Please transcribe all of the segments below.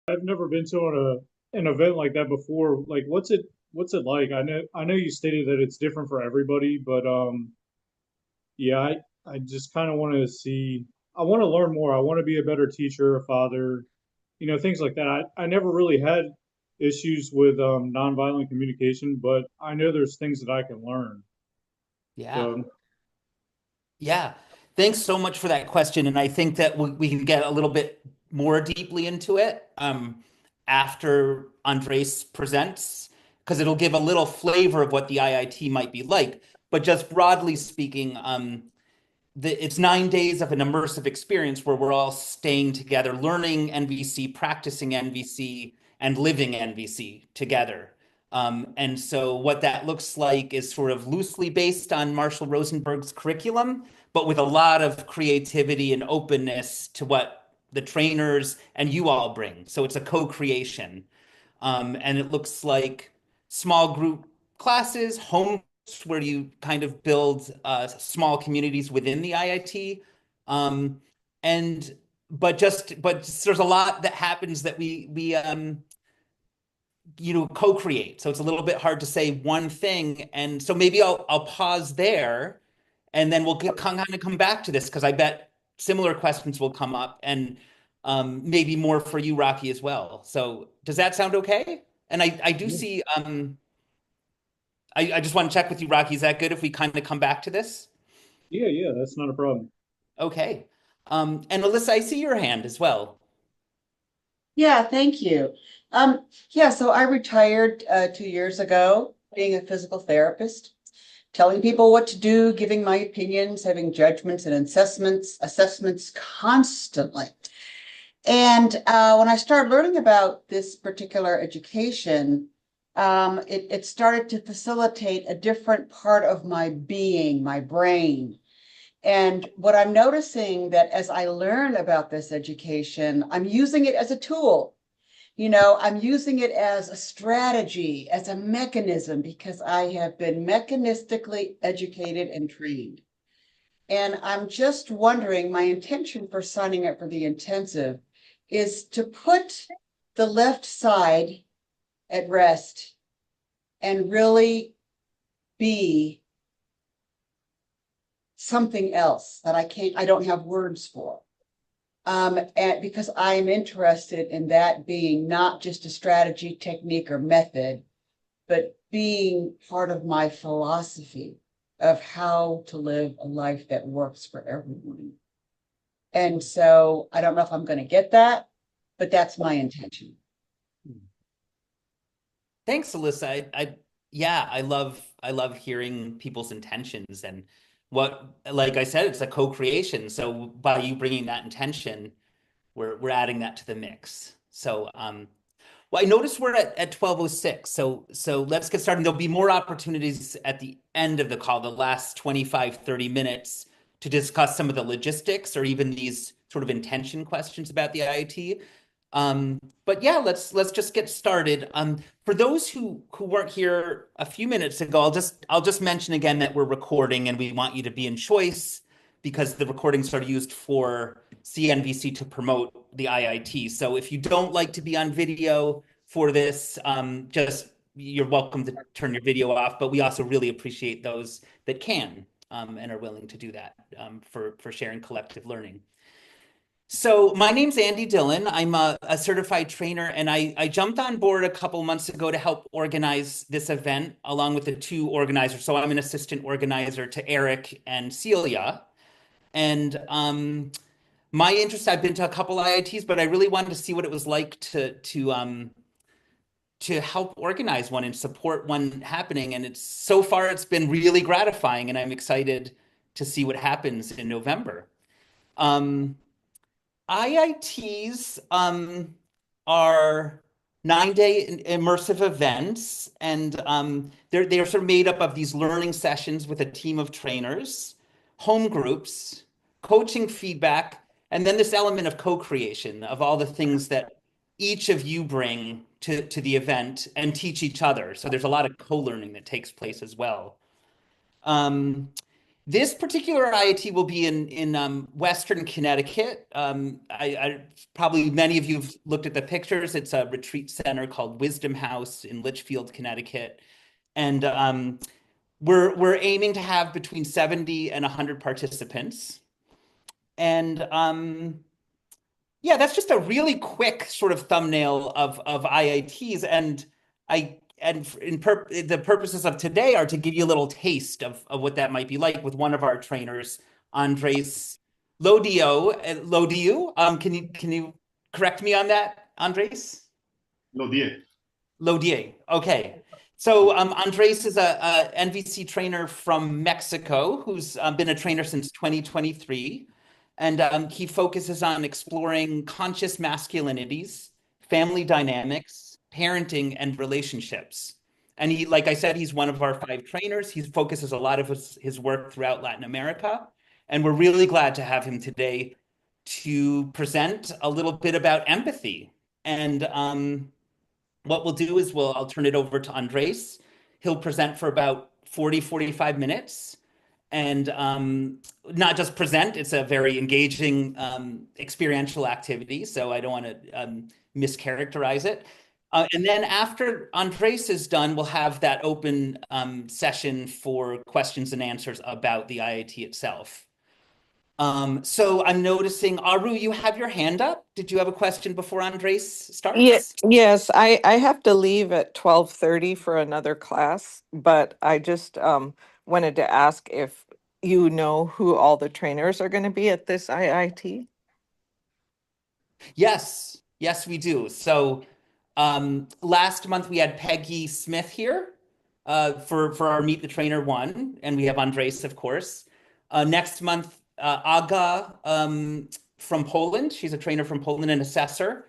I've never been to an event like that before. Like, what's it like? I know you stated that it's different for everybody, but yeah, I just kind of want to see. I want to learn more. I want to be a better teacher, a father, things like that. I never really had issues with nonviolent communication, but I know there's things that I can learn. Yeah. So Yeah. Thanks so much for that question. And I think that we can get a little bit more deeply into it after Andres presents, because it'll give a little flavor of what the IIT might be like. But just broadly speaking, it's 9 days of an immersive experience where we're all staying together, learning NVC, practicing NVC, and living NVC together. And so what that looks like is sort of loosely based on Marshall Rosenberg's curriculum, but with a lot of creativity and openness to what the trainers and you all bring. So it's a co-creation. And it looks like small group classes, home where you kind of build small communities within the IIT. Um, and but there's a lot that happens that we co-create. So it's a little bit hard to say one thing. And so maybe I'll pause there and then we'll kind of come back to this because I bet similar questions will come up and maybe more for you, Rocky, as well. So does that sound okay? And I do yeah, see I just want to check with you, Rocky. Is that good if we kind of come back to this? yeah, that's not a problem. Okay. And Alyssa, I see your hand as well. Yeah, thank you. Yeah, so I retired 2 years ago, being a physical therapist, telling people what to do, giving my opinions, having judgments and assessments constantly. And when I started learning about this particular education, it started to facilitate a different part of my being, my brain. And what I'm noticing that as I learn about this education, I'm using it as a tool. I'm using it as a strategy, as a mechanism, because I have been mechanistically educated and trained. And I'm just wondering, my intention for signing up for the intensive is to put the left side at rest and really be something else that I don't have words for. And because I'm interested in that being not just a strategy, technique, or method, but being part of my philosophy of how to live a life that works for everyone. And so I don't know if I'm going to get that, but that's my intention. Thanks, Alyssa. Yeah, I love hearing people's intentions and like I said, it's a co-creation. So by you bringing that intention, we're adding that to the mix. So well, I noticed we're at 12:06. So let's get started. There'll be more opportunities at the end of the call, the last 25, 30 minutes to discuss some of the logistics or even these sort of intention questions about the IoT. But yeah, let's just get started. For those who weren't here a few minutes ago, I'll just mention again that we're recording and we want you to be in choice because the recordings are used for CNVC to promote the IIT. So if you don't like to be on video for this, just you're welcome to turn your video off. But we also really appreciate those that can and are willing to do that for sharing collective learning. So my name's Andy Dillon. I'm a certified trainer, and I jumped on board a couple months ago to help organize this event along with the two organizers. So I'm an assistant organizer to Eric and Celia. And my interest, I've been to a couple IITs, but I really wanted to see what it was like to help organize one and support one happening. And it's so far it's been really gratifying, and I'm excited to see what happens in November. Um, IITs are 9 day immersive events, and they're sort of made up of these learning sessions with a team of trainers, home groups, coaching feedback, and then this element of co-creation of all the things that each of you bring to the event and teach each other. So there's a lot of co-learning that takes place as well. Um, This particular IIT will be in Western Connecticut. I probably many of you have looked at the pictures. It's a retreat center called Wisdom House in Litchfield, Connecticut, and we're aiming to have between 70 and 100 participants. And yeah, that's just a really quick sort of thumbnail of IITs, and the purposes of today are to give you a little taste of what that might be like with one of our trainers, Andres Lodieu. Lodieu, can you correct me on that, Andres? Lodieu. Lodieu. Okay. So Andres is a NVC trainer from Mexico who's been a trainer since 2023. And he focuses on exploring conscious masculinities, family dynamics, parenting, and relationships. And he, like I said, he's one of our 5 trainers. He focuses a lot of his work throughout Latin America. And we're really glad to have him today to present a little bit about empathy. And what we'll do is I'll turn it over to Andres. He'll present for about 45 minutes. And not just present, it's a very engaging experiential activity, so I don't want to mischaracterize it. And then after Andres is done, we'll have that open session for questions and answers about the IIT itself. So I'm noticing, Aru, you have your hand up. Did you have a question before Andres starts? Yes, I have to leave at 12:30 for another class, but I just wanted to ask if you know who all the trainers are going to be at this IIT. Yes, we do. So last month we had Peggy Smith here for our Meet the Trainer 1, and we have Andres, of course. Next month, Aga from Poland. She's a trainer from Poland, an assessor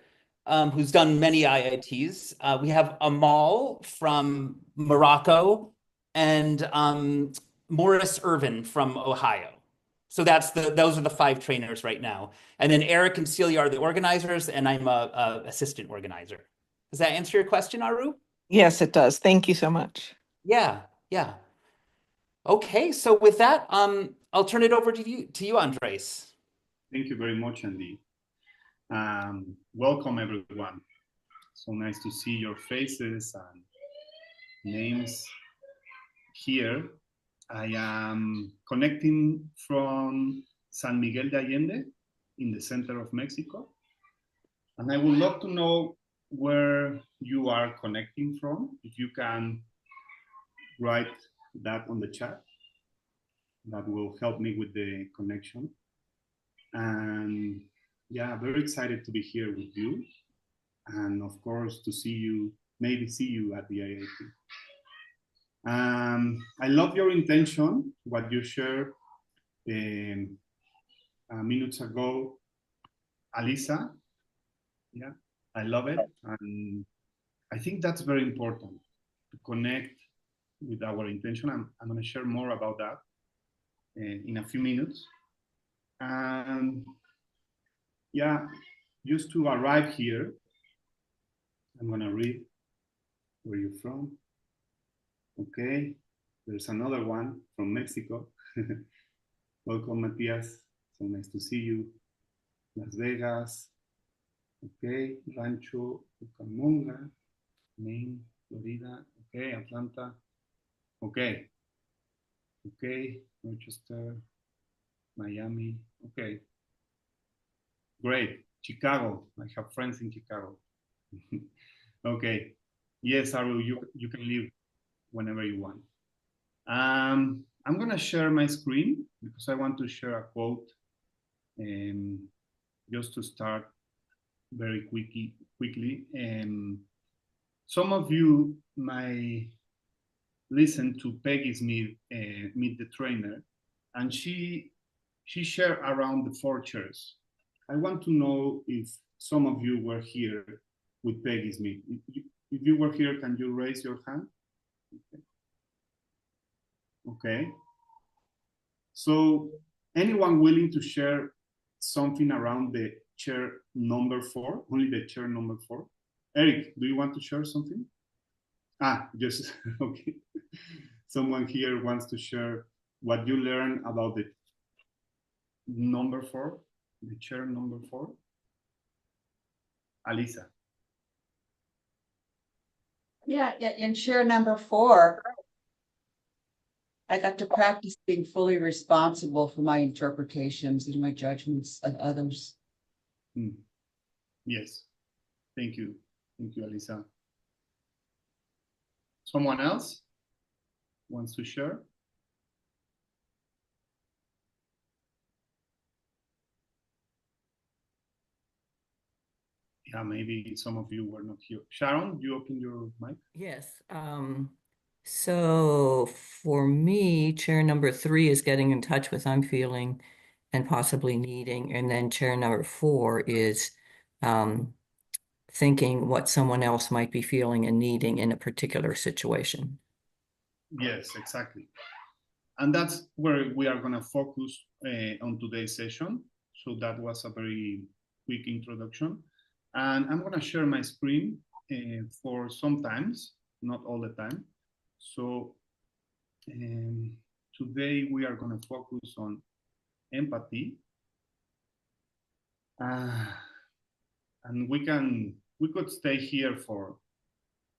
who's done many IITs. We have Amal from Morocco and Morris Irvin from Ohio. So those are the 5 trainers right now. And then Eric and Celia are the organizers, and I'm a assistant organizer. Does that answer your question, Aru? Yes, it does. Thank you so much. Yeah. Okay, so with that, I'll turn it over to you, Andres. Thank you very much, Andy. Welcome, everyone. So nice to see your faces and names here. I am connecting from San Miguel de Allende in the center of Mexico. And I would love to know where you are connecting from. If you can write that on the chat, that will help me with the connection. And yeah, very excited to be here with you. And of course, to see you, maybe see you at the IIT. I love your intention, what you shared minutes ago, Alisa. Yeah, I love it. And I think that's very important to connect with our intention. I'm going to share more about that in a few minutes. And yeah, just to arrive here, I'm going to read where you're from. Okay, there's another one from Mexico. Welcome, Matias. So nice to see you. Las Vegas. Okay, Rancho Cucamonga, Maine, Florida. Okay, Atlanta. Okay, Rochester, Miami. Okay, great. Chicago. I have friends in Chicago. Okay, yes, Aru, you can leave whenever you want. I'm gonna share my screen because I want to share a quote just to start very quickly. Some of you might listen to Peggy's Meet the Trainer, and she shared around the 4 chairs. I want to know if some of you were here with Peggy's Meet. If you were here, can you raise your hand? Okay. So anyone willing to share something around the chair number 4? Only the chair number 4. Eric, do you want to share something? Just okay. Someone here wants to share what you learn about the number 4, the chair number 4? Alisa. Yeah, in chair number 4, I got to practice being fully responsible for my interpretations and my judgments of others. Yes. Thank you. Thank you, Alisa. Someone else wants to share? Yeah, maybe some of you were not here. Sharon, you open your mic? Yes. So for me, chair number 3 is getting in touch with I'm feeling and possibly needing. And then chair number 4 is thinking what someone else might be feeling and needing in a particular situation. Yes, exactly. And that's where we are going to focus on today's session. So that was a very quick introduction. And I'm going to share my screen for some times, not all the time. So today we are going to focus on empathy. And we could stay here for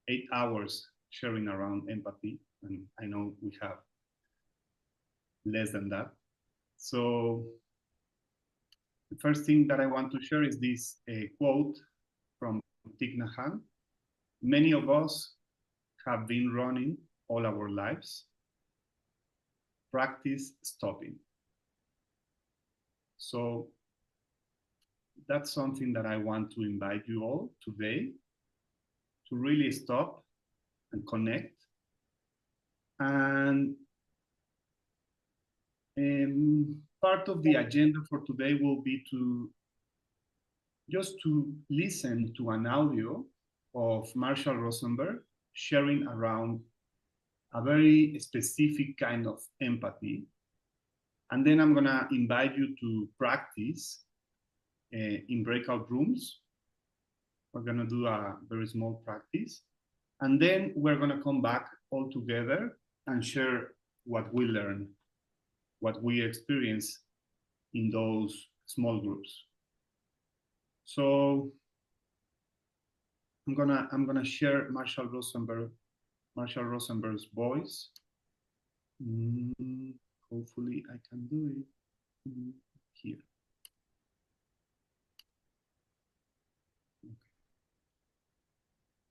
8 hours sharing around empathy. And I know we have less than that. So the first thing that I want to share is this quote from Thich Nhat Hanh. Many of us have been running all our lives. Practice stopping. So that's something that I want to invite you all today to really stop and connect. And part of the agenda for today will be to listen to an audio of Marshall Rosenberg sharing around a very specific kind of empathy. And then I'm gonna invite you to practice in breakout rooms. We're gonna do a very small practice. And then we're gonna come back all together and share what we learned, what we experience in those small groups. So I'm gonna share Marshall Rosenberg's voice. Hopefully I can do it here.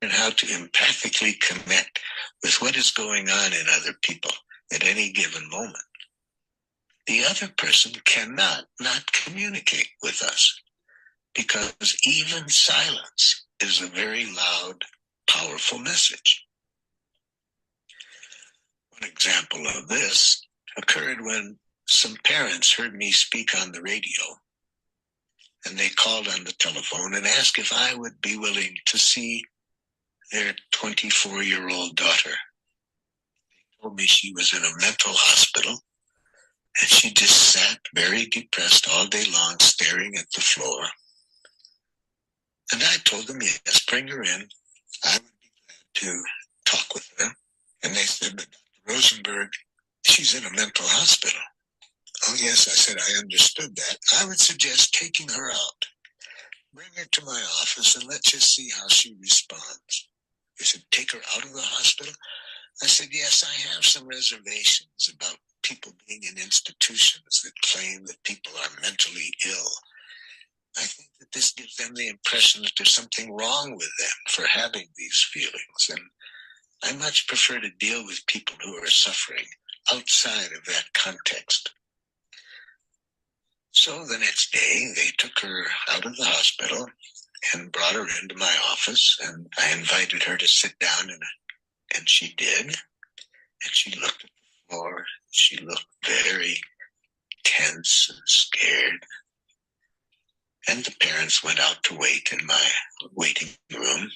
And how to empathically connect with what is going on in other people at any given moment. The other person cannot not communicate with us because even silence is a very loud, powerful message. One example of this occurred when some parents heard me speak on the radio, and they called on the telephone and asked if I would be willing to see their 24-year-old daughter. They told me she was in a mental hospital, and she just sat very depressed all day long, staring at the floor. And I told them, yes, bring her in. I would be glad to talk with her. And they said, but Dr. Rosenberg, she's in a mental hospital. Oh, yes, I said, I understood that. I would suggest taking her out. Bring her to my office and let's just see how she responds. They said, take her out of the hospital? I said, yes, I have some reservations about people being in institutions that claim that people are mentally ill. I think that this gives them the impression that there's something wrong with them for having these feelings. And I much prefer to deal with people who are suffering outside of that context. So the next day, they took her out of the hospital and brought her into my office, and I invited her to sit down, and she did. And she looked at the floor. She looked very tense and scared. And the parents went out to wait in my waiting room.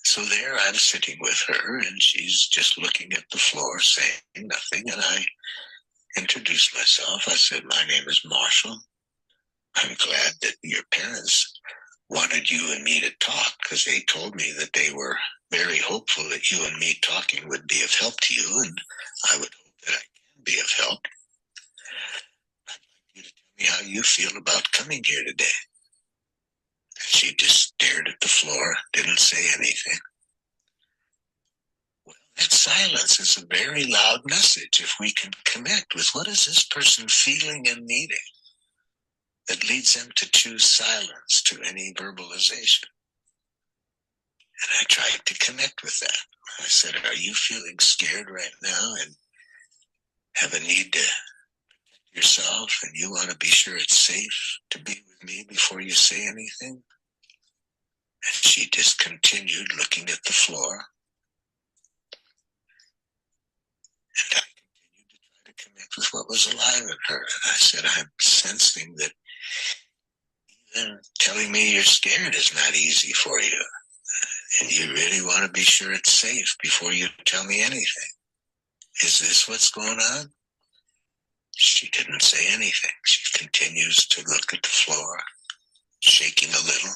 So there I'm sitting with her, and she's just looking at the floor, saying nothing. And I introduced myself. I said, my name is Marshall. I'm glad that your parents wanted you and me to talk, because they told me that they were very hopeful that you and me talking would be of help to you, and I would hope that I can be of help. I'd like you to tell me how you feel about coming here today. She just stared at the floor, didn't say anything. Well, that silence is a very loud message if we can connect with what is this person feeling and needing that leads them to choose silence to any verbalization. And I tried to connect with that. I said, are you feeling scared right now and have a need to protect yourself and you want to be sure it's safe to be with me before you say anything? And she just continued looking at the floor. And I continued to try to connect with what was alive in her. And I said, I'm sensing that even telling me you're scared is not easy for you. And you really want to be sure it's safe before you tell me anything. Is this what's going on? She didn't say anything. She continues to look at the floor, shaking a little.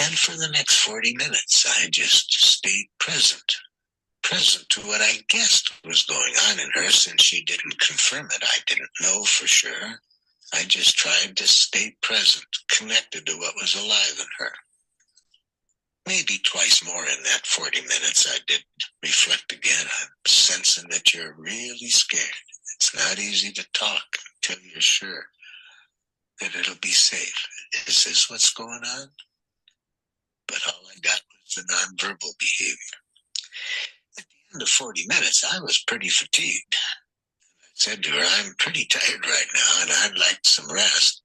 And for the next 40 minutes, I just stayed present to what I guessed was going on in her, since she didn't confirm it. I didn't know for sure. I just tried to stay present, connected to what was alive in her. Maybe twice more in that 40 minutes, I did reflect again. I'm sensing that you're really scared. It's not easy to talk until you're sure that it'll be safe. Is this what's going on? But all I got was the nonverbal behavior. At the end of 40 minutes, I was pretty fatigued. I said to her, I'm pretty tired right now, and I'd like some rest.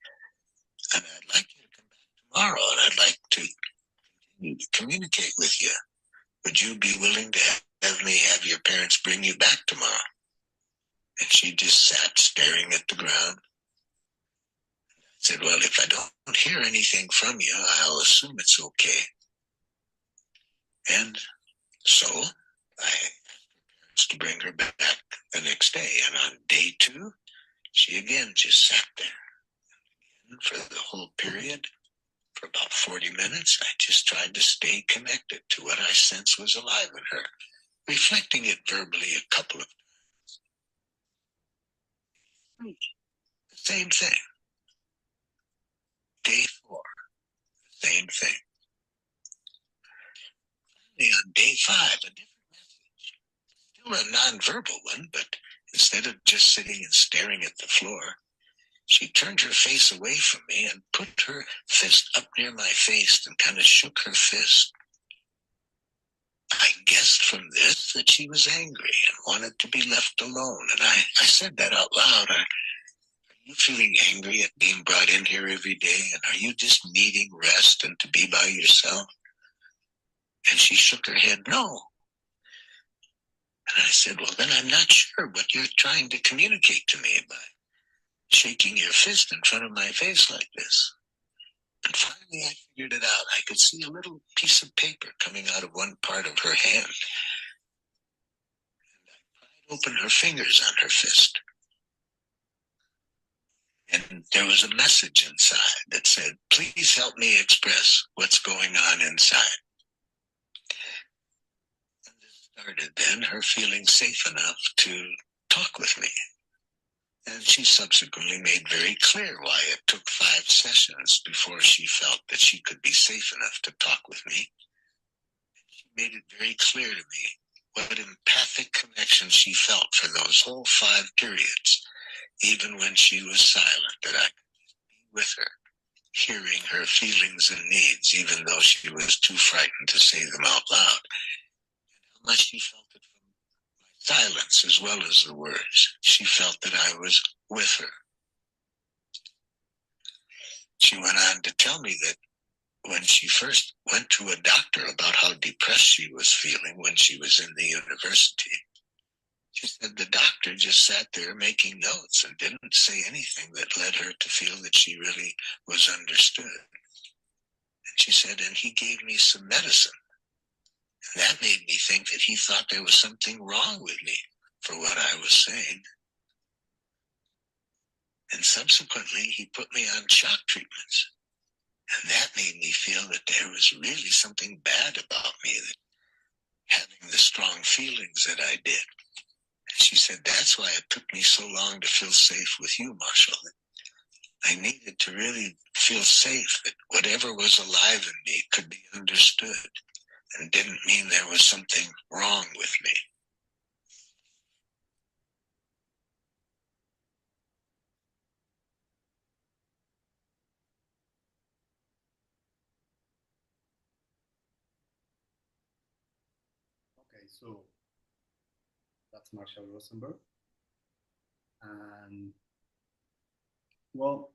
And I'd like you to come back tomorrow, and I'd like to continue to communicate with you. Would you be willing to have me have your parents bring you back tomorrow? And she just sat staring at the ground. I said, well, if I don't hear anything from you, I'll assume it's okay. And so I asked her parents to bring her back the next day. And on day 2, she again just sat there. And for the whole period, for about 40 minutes, I just tried to stay connected to what I sensed was alive in her, reflecting it verbally a couple of times. The same thing. Day 4, the same thing. Finally, on day 5, a different message. Still a nonverbal one, but instead of just sitting and staring at the floor, she turned her face away from me and put her fist up near my face and kind of shook her fist. I guessed from this that she was angry and wanted to be left alone. And I said that out loud. Are you feeling angry at being brought in here every day? And are you just needing rest and to be by yourself? And she shook her head, no. And I said, well, then I'm not sure what you're trying to communicate to me by shaking your fist in front of my face like this. And finally I figured it out. I could see a little piece of paper coming out of one part of her hand. And I pried open her fingers on her fist. And there was a message inside that said, please help me express what's going on inside. And this started then her feeling safe enough to talk with me. And she subsequently made very clear why it took 5 sessions before she felt that she could be safe enough to talk with me. And she made it very clear to me what empathic connection she felt for those whole 5 periods, even when she was silent, that I could just be with her, hearing her feelings and needs, even though she was too frightened to say them out loud. And how much she felt it from my silence as well as the words. She felt that I was with her. She went on to tell me that when she first went to a doctor about how depressed she was feeling when she was in the university, she said the doctor just sat there making notes and didn't say anything that led her to feel that she really was understood. And she said, and he gave me some medicine. And that made me think that he thought there was something wrong with me for what I was saying. And subsequently, he put me on shock treatments. And that made me feel that there was really something bad about me, that having the strong feelings that I did. And she said, that's why it took me so long to feel safe with you, Marshall. I needed to really feel safe that whatever was alive in me could be understood and didn't mean there was something wrong with me. Okay, so that's Marshall Rosenberg. And well,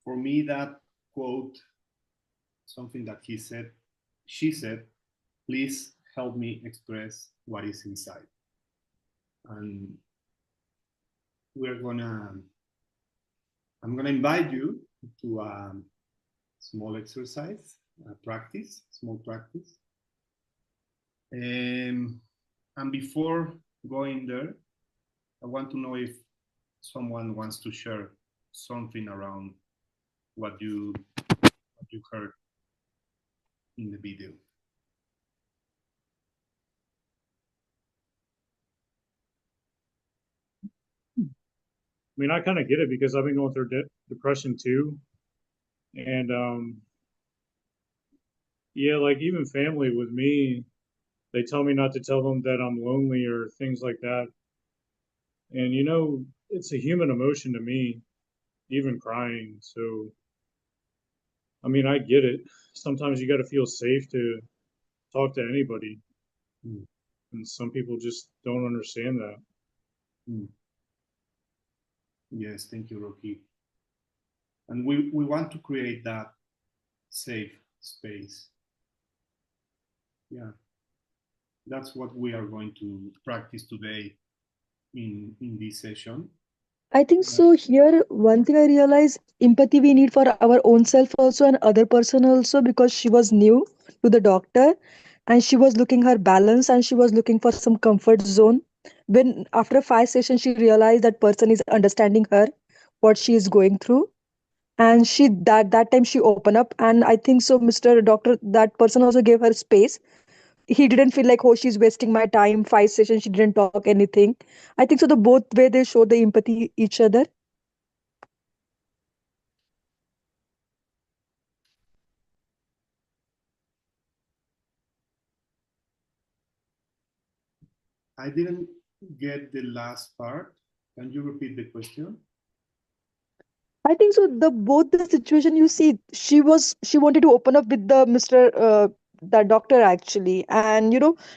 for me, that quote, something that she said, please help me express what is inside. And I'm gonna invite you to a small exercise, small practice. And before going there, I want to know if someone wants to share something around what you heard in the video. I mean, I kind of get it because I've been going through depression too. And yeah, like even family with me, they tell me not to tell them that I'm lonely or things like that. And it's a human emotion to me, even crying. So, I mean, I get it. Sometimes you got to feel safe to talk to anybody. Mm. And some people just don't understand that. Mm. Yes, thank you, Rocky. And we want to create that safe space. Yeah, that's what we are going to practice today in this session. I think so. Here, one thing I realize empathy we need for our own self also and other person also, because she was new to the doctor and she was looking her balance and she was looking for some comfort zone. When after 5 sessions, she realized that person is understanding her, what she is going through. And she that time she opened up, and I think so, Mr. Doctor, that person also gave her space. He didn't feel like, oh, she's wasting my time, 5 sessions she didn't talk anything. I think so the both way they show the empathy each other. I didn't get the last part. Can you repeat the question? I think so. The both the situation you see, she wanted to open up with the Mr. The doctor actually, and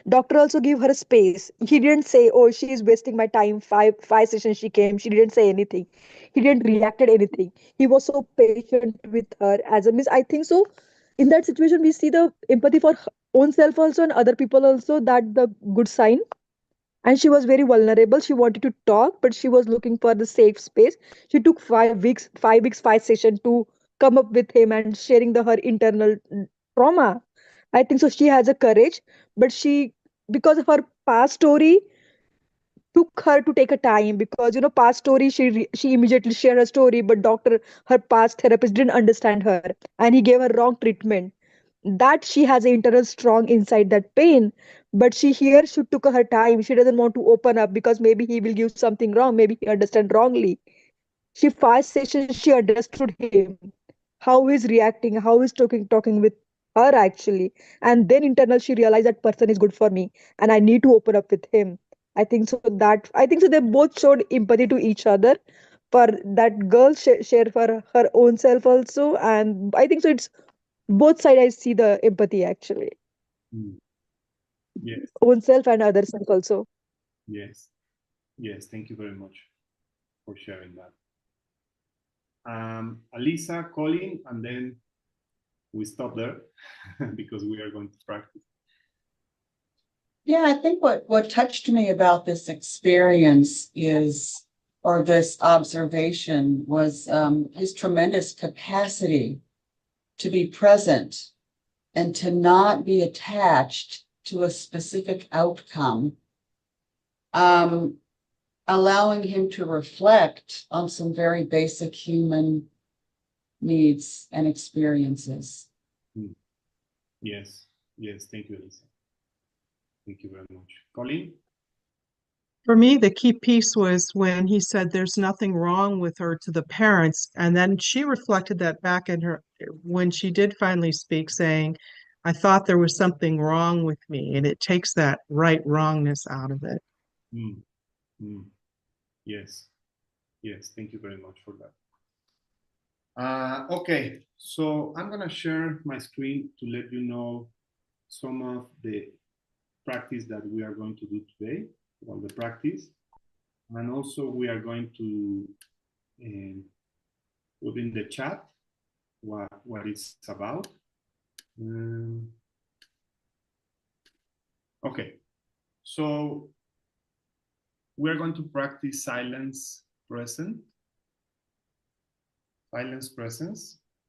doctor also gave her a space. He didn't say, "Oh, she is wasting my time." Five sessions she came. She didn't say anything. He didn't reacted anything. He was so patient with her as a miss. I think so. In that situation, we see the empathy for her own self also and other people also. That the good sign. And she was very vulnerable. She wanted to talk, but she was looking for the safe space. She took 5 weeks, 5 weeks, 5 sessions to come up with him and sharing her internal trauma. I think so. She has a courage, but because of her past story, took her to take a time, because past story, she immediately shared her story, but doctor, her past therapist, didn't understand her and he gave her wrong treatment. That she has an internal strong inside that pain, but she took her time. She doesn't want to open up because maybe he will give something wrong, maybe he understand wrongly. She 5 sessions she understood him, how he's reacting, how he's talking with her actually. And then internal she realized that person is good for me and I need to open up with him. I think so they both showed empathy to each other. For that girl share for her own self also, and I think so it's both side I see the empathy actually. Mm. Yes, Own self and other self also. yes, yes. Thank you very much for sharing that. Alisa, Colin, and then we stop there because we are going to practice. Yeah, I think what touched me about this experience or this observation was his tremendous capacity to be present and to not be attached to a specific outcome, allowing him to reflect on some very basic human needs and experiences. Yes, yes. Thank you, Alisa. Thank you very much. Colin? For me, the key piece was when he said there's nothing wrong with her to the parents. And then she reflected that back in her when she did finally speak, saying, I thought there was something wrong with me. And it takes that right wrongness out of it. Mm, mm. Yes. Yes. Thank you very much for that. Okay. So I'm going to share my screen to let you know some of the practice that we are going to do today, well, the practice. And also we are going to put in the chat what it's about. Okay, so we're going to practice silence presence,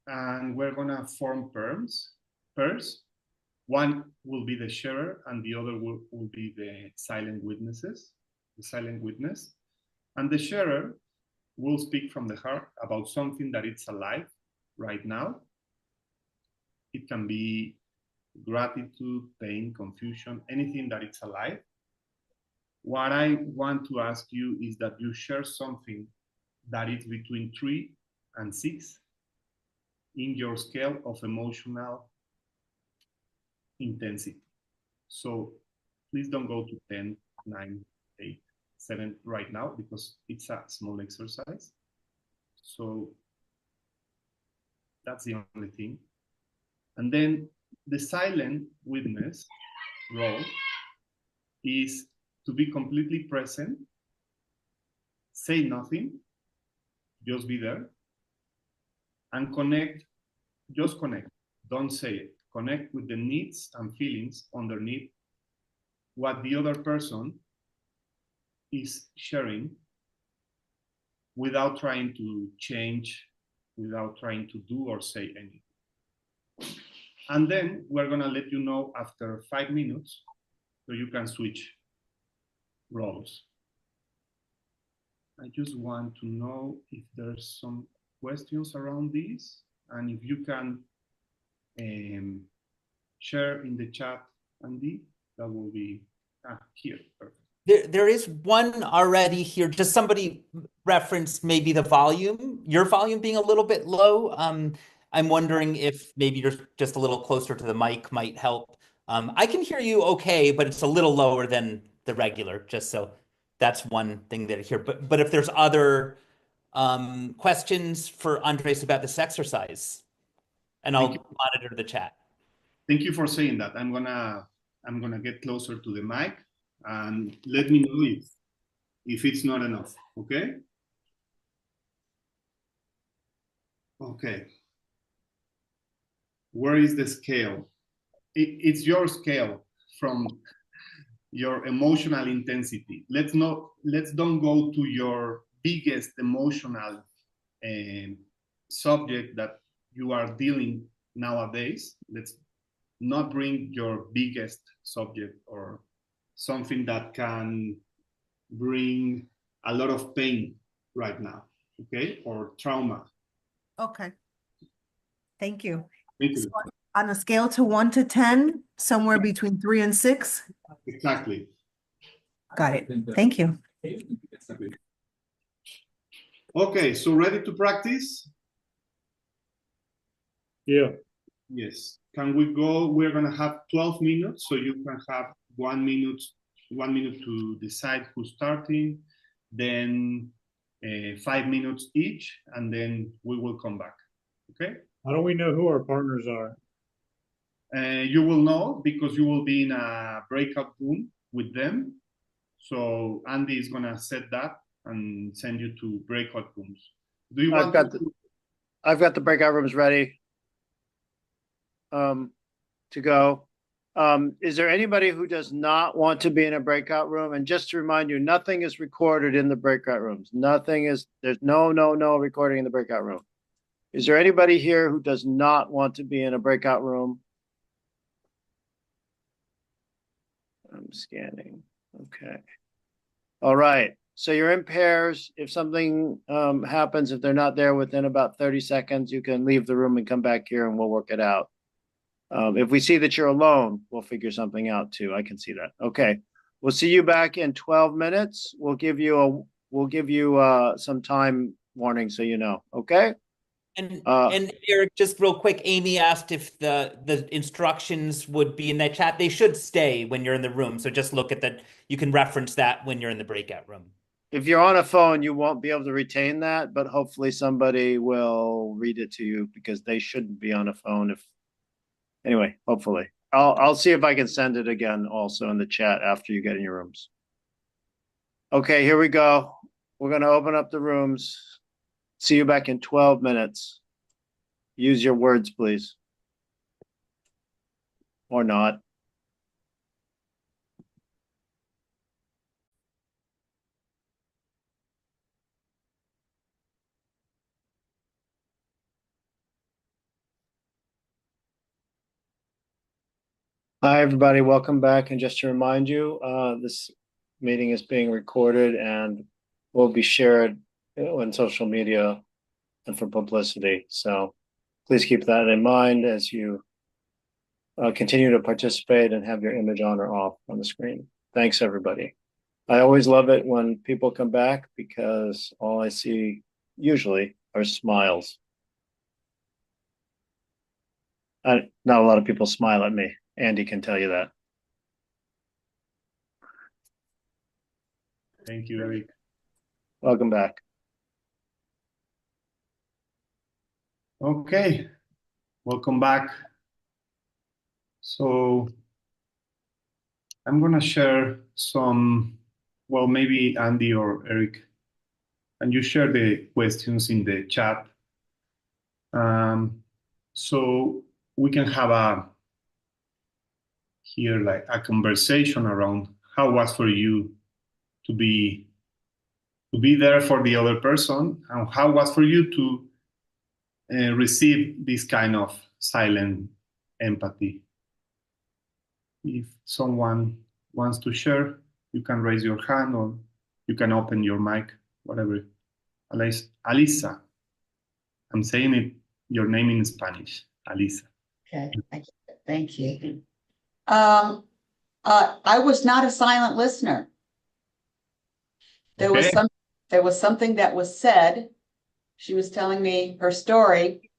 and we're gonna form pairs. One will be the sharer and the other will be the silent witnesses, the silent witness. And the sharer will speak from the heart about something that it's alive right now. It can be gratitude, pain, confusion, anything that it's alive. What I want to ask you is that you share something that is between 3 and 6 in your scale of emotional intensity. So please don't go to 10, 9, 8, 7 right now because it's a small exercise. So that's the only thing. And then the silent witness role is to be completely present, say nothing, just be there, and connect, just connect, don't say it. Connect with the needs and feelings underneath what the other person is sharing without trying to change, without trying to do or say anything. And then we're gonna let you know after 5 minutes so you can switch roles. I just want to know if there's some questions around this, and if you can share in the chat, Andy, that will be here. Perfect. There is one already here. Just somebody referenced maybe the volume, your volume being a little bit low. I'm wondering if maybe you're just a little closer to the mic might help. I can hear you okay, but it's a little lower than the regular, just so that's one thing that I hear. But if there's other questions for Andres about this exercise, and I'll monitor the chat. Thank you for saying that. I'm gonna get closer to the mic and let me know if it's not enough. Okay. Okay. Where is the scale? It's your scale from your emotional intensity. Let's don't go to your biggest emotional subject that you are dealing nowadays. Let's not bring your biggest subject or something that can bring a lot of pain right now, okay? Or trauma. Okay. Thank you. Thank you. So on a scale to 1 to 10, somewhere between 3 and 6? Exactly. Got it. Thank you. Okay, so ready to practice? Yeah. Yes. Can we go? We're gonna have 12 minutes, so you can have 1 minute to decide who's starting, then 5 minutes each, and then we will come back. Okay? How do we know who our partners are? You will know because you will be in a breakout room with them. So Andy is gonna set that and send you to breakout rooms. Do you want I've got the breakout rooms ready to go. Is there anybody who does not want to be in a breakout room? And just to remind you, nothing is recorded in the breakout rooms. There's no recording in the breakout room. Is there anybody here who does not want to be in a breakout room? I'm scanning. Okay. All right. So you're in pairs. If something happens, if they're not there within about 30 seconds, you can leave the room and come back here and we'll work it out. If we see that you're alone, we'll figure something out too. I can see that. Okay. We'll see you back in 12 minutes. We'll give you some time warning so you know. Okay? And Eric, just real quick, Amy asked if the instructions would be in that chat. They should stay when you're in the room. So just look at that. You can reference that when you're in the breakout room. If you're on a phone, you won't be able to retain that, but hopefully somebody will read it to you because they shouldn't be on a phone anyway, hopefully. I'll see if I can send it again also in the chat after you get in your rooms. Okay, here we go. We're going to open up the rooms. See you back in 12 minutes. Use your words, please. Or not. Hi, everybody. Welcome back. And just to remind you, this meeting is being recorded and will be shared on social media and for publicity. So please keep that in mind as you continue to participate and have your image on or off on the screen. Thanks, everybody. I always love it when people come back because all I see usually are smiles. Not a lot of people smile at me. Andy can tell you that. Thank you, Eric. Welcome back. Okay, welcome back. So I'm gonna share some, well, maybe Andy or Eric, and you share the questions in the chat. So we can have here like a conversation around how it was for you to be there for the other person, and how it was for you to receive this kind of silent empathy. If someone wants to share, you can raise your hand or you can open your mic, whatever. Alisa, I'm saying it, your name in Spanish, Alisa. Okay, thank you. I was not a silent listener. There was something that was said. She was telling me her story,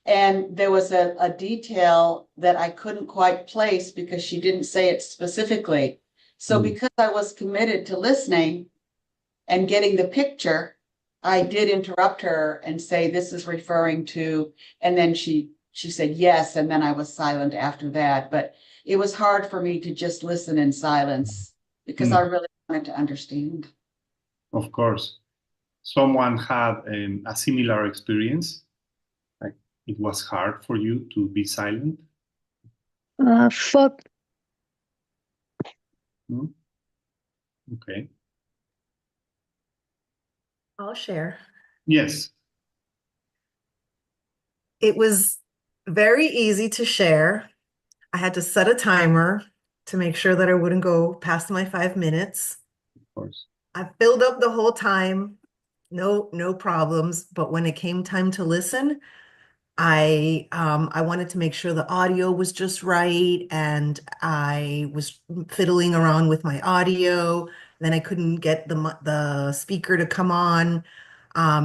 and there was a detail that I couldn't quite place because she didn't say it specifically. So because I was committed to listening and getting the picture, I did interrupt her and say, this is referring to, and then she said yes, and then I was silent after that. But it was hard for me to just listen in silence because I really wanted to understand. Of course. Someone had a similar experience? Like it was hard for you to be silent? Fuck. Okay. I'll share. Yes. It was very easy to share. I had to set a timer to make sure that I wouldn't go past my 5 minutes. Of course. I filled up the whole time, no problems. But when it came time to listen, I wanted to make sure the audio was just right, and I was fiddling around with my audio. Then I couldn't get the speaker to come on.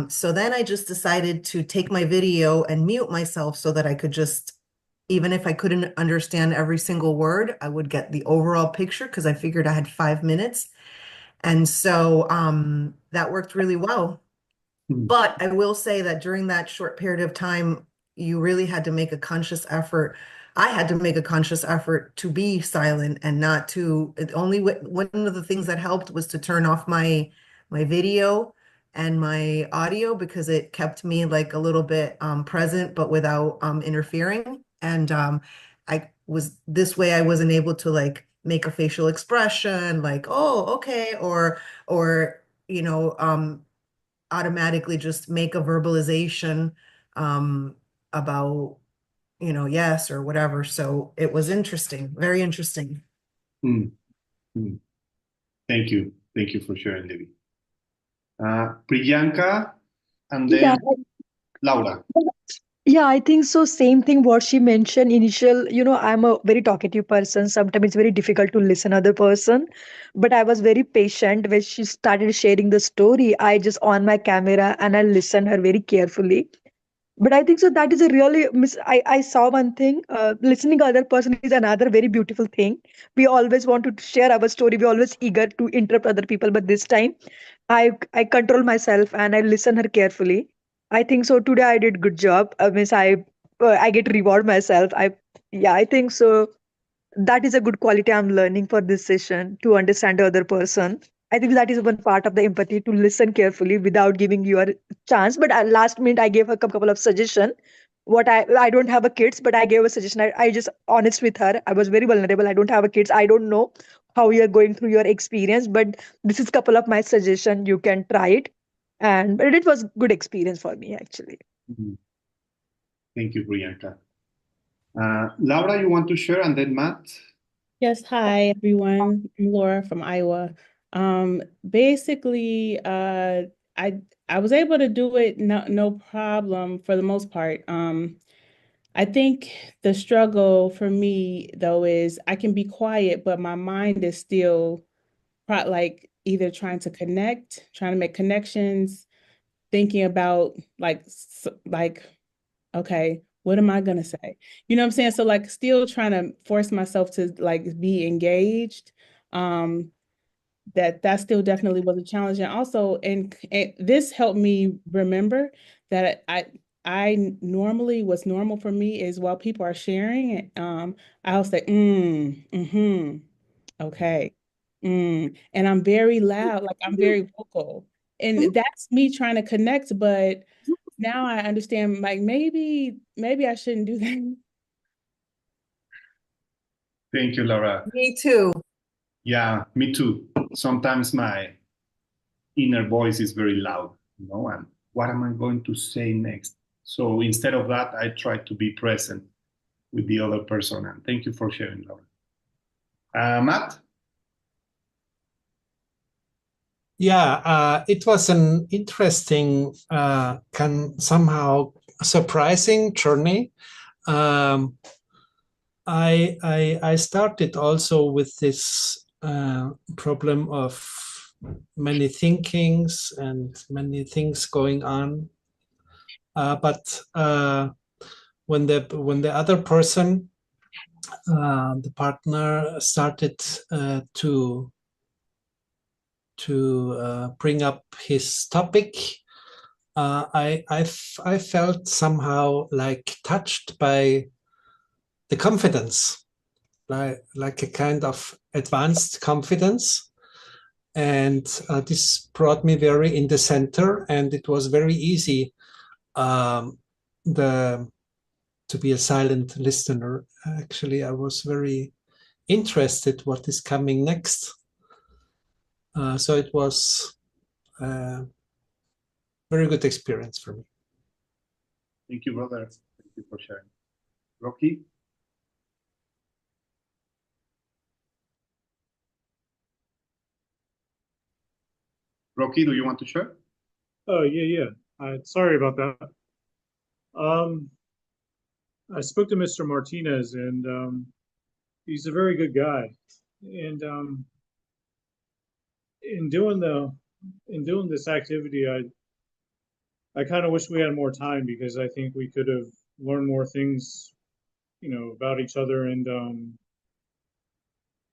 So then I just decided to take my video and mute myself so that I could just, even if I couldn't understand every single word, I would get the overall picture because I figured I had 5 minutes. And so that worked really well. But I will say that during that short period of time, you really had to make a conscious effort. I had to make a conscious effort to be silent and not to, one of the things that helped was to turn off my video and my audio because it kept me like a little bit present, but without interfering. And this way I wasn't able to like make a facial expression like, oh, okay, or automatically just make a verbalization about, yes or whatever. So it was interesting, very interesting. Thank you. Thank you for sharing, Debbie. Priyanka and then Yeah. Laura. Yeah, I think so. Same thing what she mentioned initial, I'm a very talkative person. Sometimes it's very difficult to listen other person. But I was very patient when she started sharing the story. I just on my camera and I listened her very carefully. But I think so that is a really I saw one thing. Listening to other person is another very beautiful thing. We always want to share our story. We always eager to interrupt other people. But this time I control myself and I listen her carefully. I think so. Today I did good job. Means I get reward myself. I think so. That is a good quality I'm learning for this session to understand the other person. I think that is one part of the empathy to listen carefully without giving your chance. But at last minute I gave her a couple of suggestion. What I don't have a kids, but I gave a suggestion. I just honest with her. I was very vulnerable. I don't have a kids. I don't know how you're going through your experience, but this is couple of my suggestion. You can try it, and but it was good experience for me actually. Mhm. Thank you, Priyanka. Laura, you want to share, and then Matt? Yes, hi everyone. I'm Laura from Iowa. Basically, I was able to do it no problem for the most part. I think the struggle for me though is I can be quiet, but my mind is still like either trying to connect, trying to make connections, thinking about like okay, what am I gonna say? You know what I'm saying? So like still trying to force myself to like be engaged. Um, that still definitely was a challenge. And also, and this helped me remember that I normally what's normal for me is while people are sharing, I'll say, okay. And I'm very loud, like I'm very vocal. And that's me trying to connect, but now I understand like maybe I shouldn't do that. Thank you, Laura. Me too. Yeah, me too. Sometimes my inner voice is very loud, and what am I going to say next? So instead of that, I try to be present with the other person. And thank you for sharing, Laura. Matt? Yeah, it was an interesting, can somehow surprising journey. I started also with this problem of many thinkings and many things going on. But when the other person, the partner, started to bring up his topic, I felt somehow like touched by the confidence, like a kind of advanced confidence. And this brought me very in the center, and it was very easy um, to be a silent listener. Actually, I was very interested what is coming next. So it was a very good experience for me. Thank you, brother. Thank you for sharing. Rocky? Rocky, do you want to share? Oh, yeah. Sorry about that. I spoke to Mr. Martinez, and he's a very good guy. And in doing the in doing this activity, I kind of wish we had more time because I think we could have learned more things, about each other, and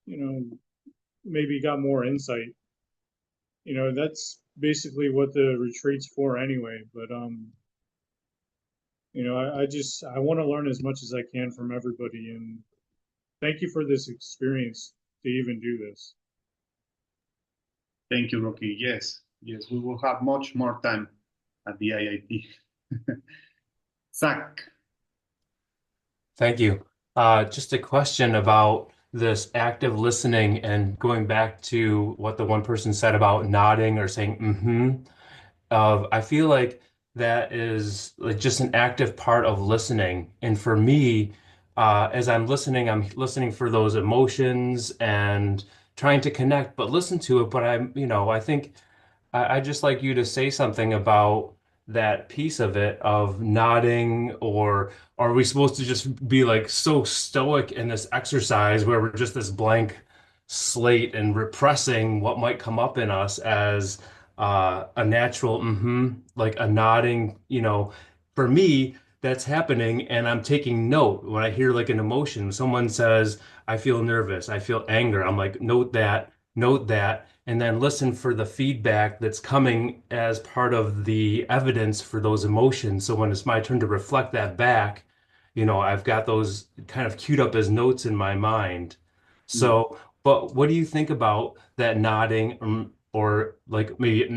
you know, maybe got more insight. That's basically what the retreat's for anyway. But I want to learn as much as I can from everybody, and thank you for this experience to even do this. Thank you, Rocky. Yes, we will have much more time at the IIT. Zach? Thank you. Just a question about this active listening and going back to what the one person said about nodding or saying I feel like that is like just an active part of listening. And for me, as I'm listening for those emotions and trying to connect, but listen to it. But I think I just like you to say something about that piece of it of nodding, or are we supposed to just be like so stoic in this exercise where we're just this blank slate and repressing what might come up in us as a natural like a nodding, for me, that's happening, and I'm taking note when I hear like an emotion. Someone says, I feel nervous, I feel anger. I'm like, note that, and then listen for the feedback that's coming as part of the evidence for those emotions. So when it's my turn to reflect that back, I've got those kind of queued up as notes in my mind. So, but what do you think about that nodding, or like maybe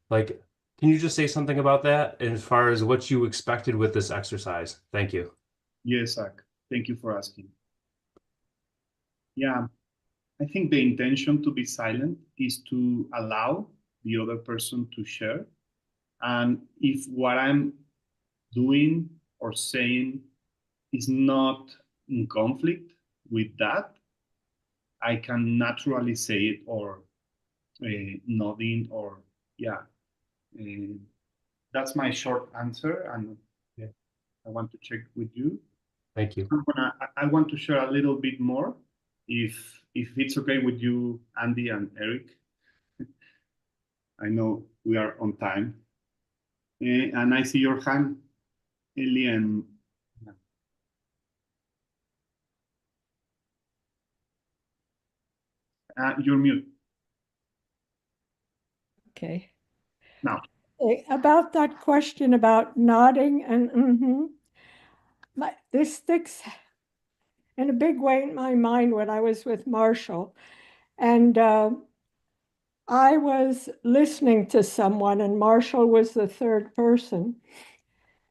like, can you just say something about that as far as what you expected with this exercise? Thank you. Yes, Zach. Thank you for asking. Yeah, I think the intention to be silent is to allow the other person to share. And if what I'm doing or saying is not in conflict with that, I can naturally say it, or nodding, or yeah. Uh, that's my short answer, and Yeah. I want to check with you. Thank you. I want to share a little bit more, if it's okay with you, Andy and Eric. I know we are on time, and I see your hand, Ellie, and you're mute Okay. now. About that question about nodding and this sticks in a big way in my mind when I was with Marshall. And I was listening to someone, and Marshall was the third person.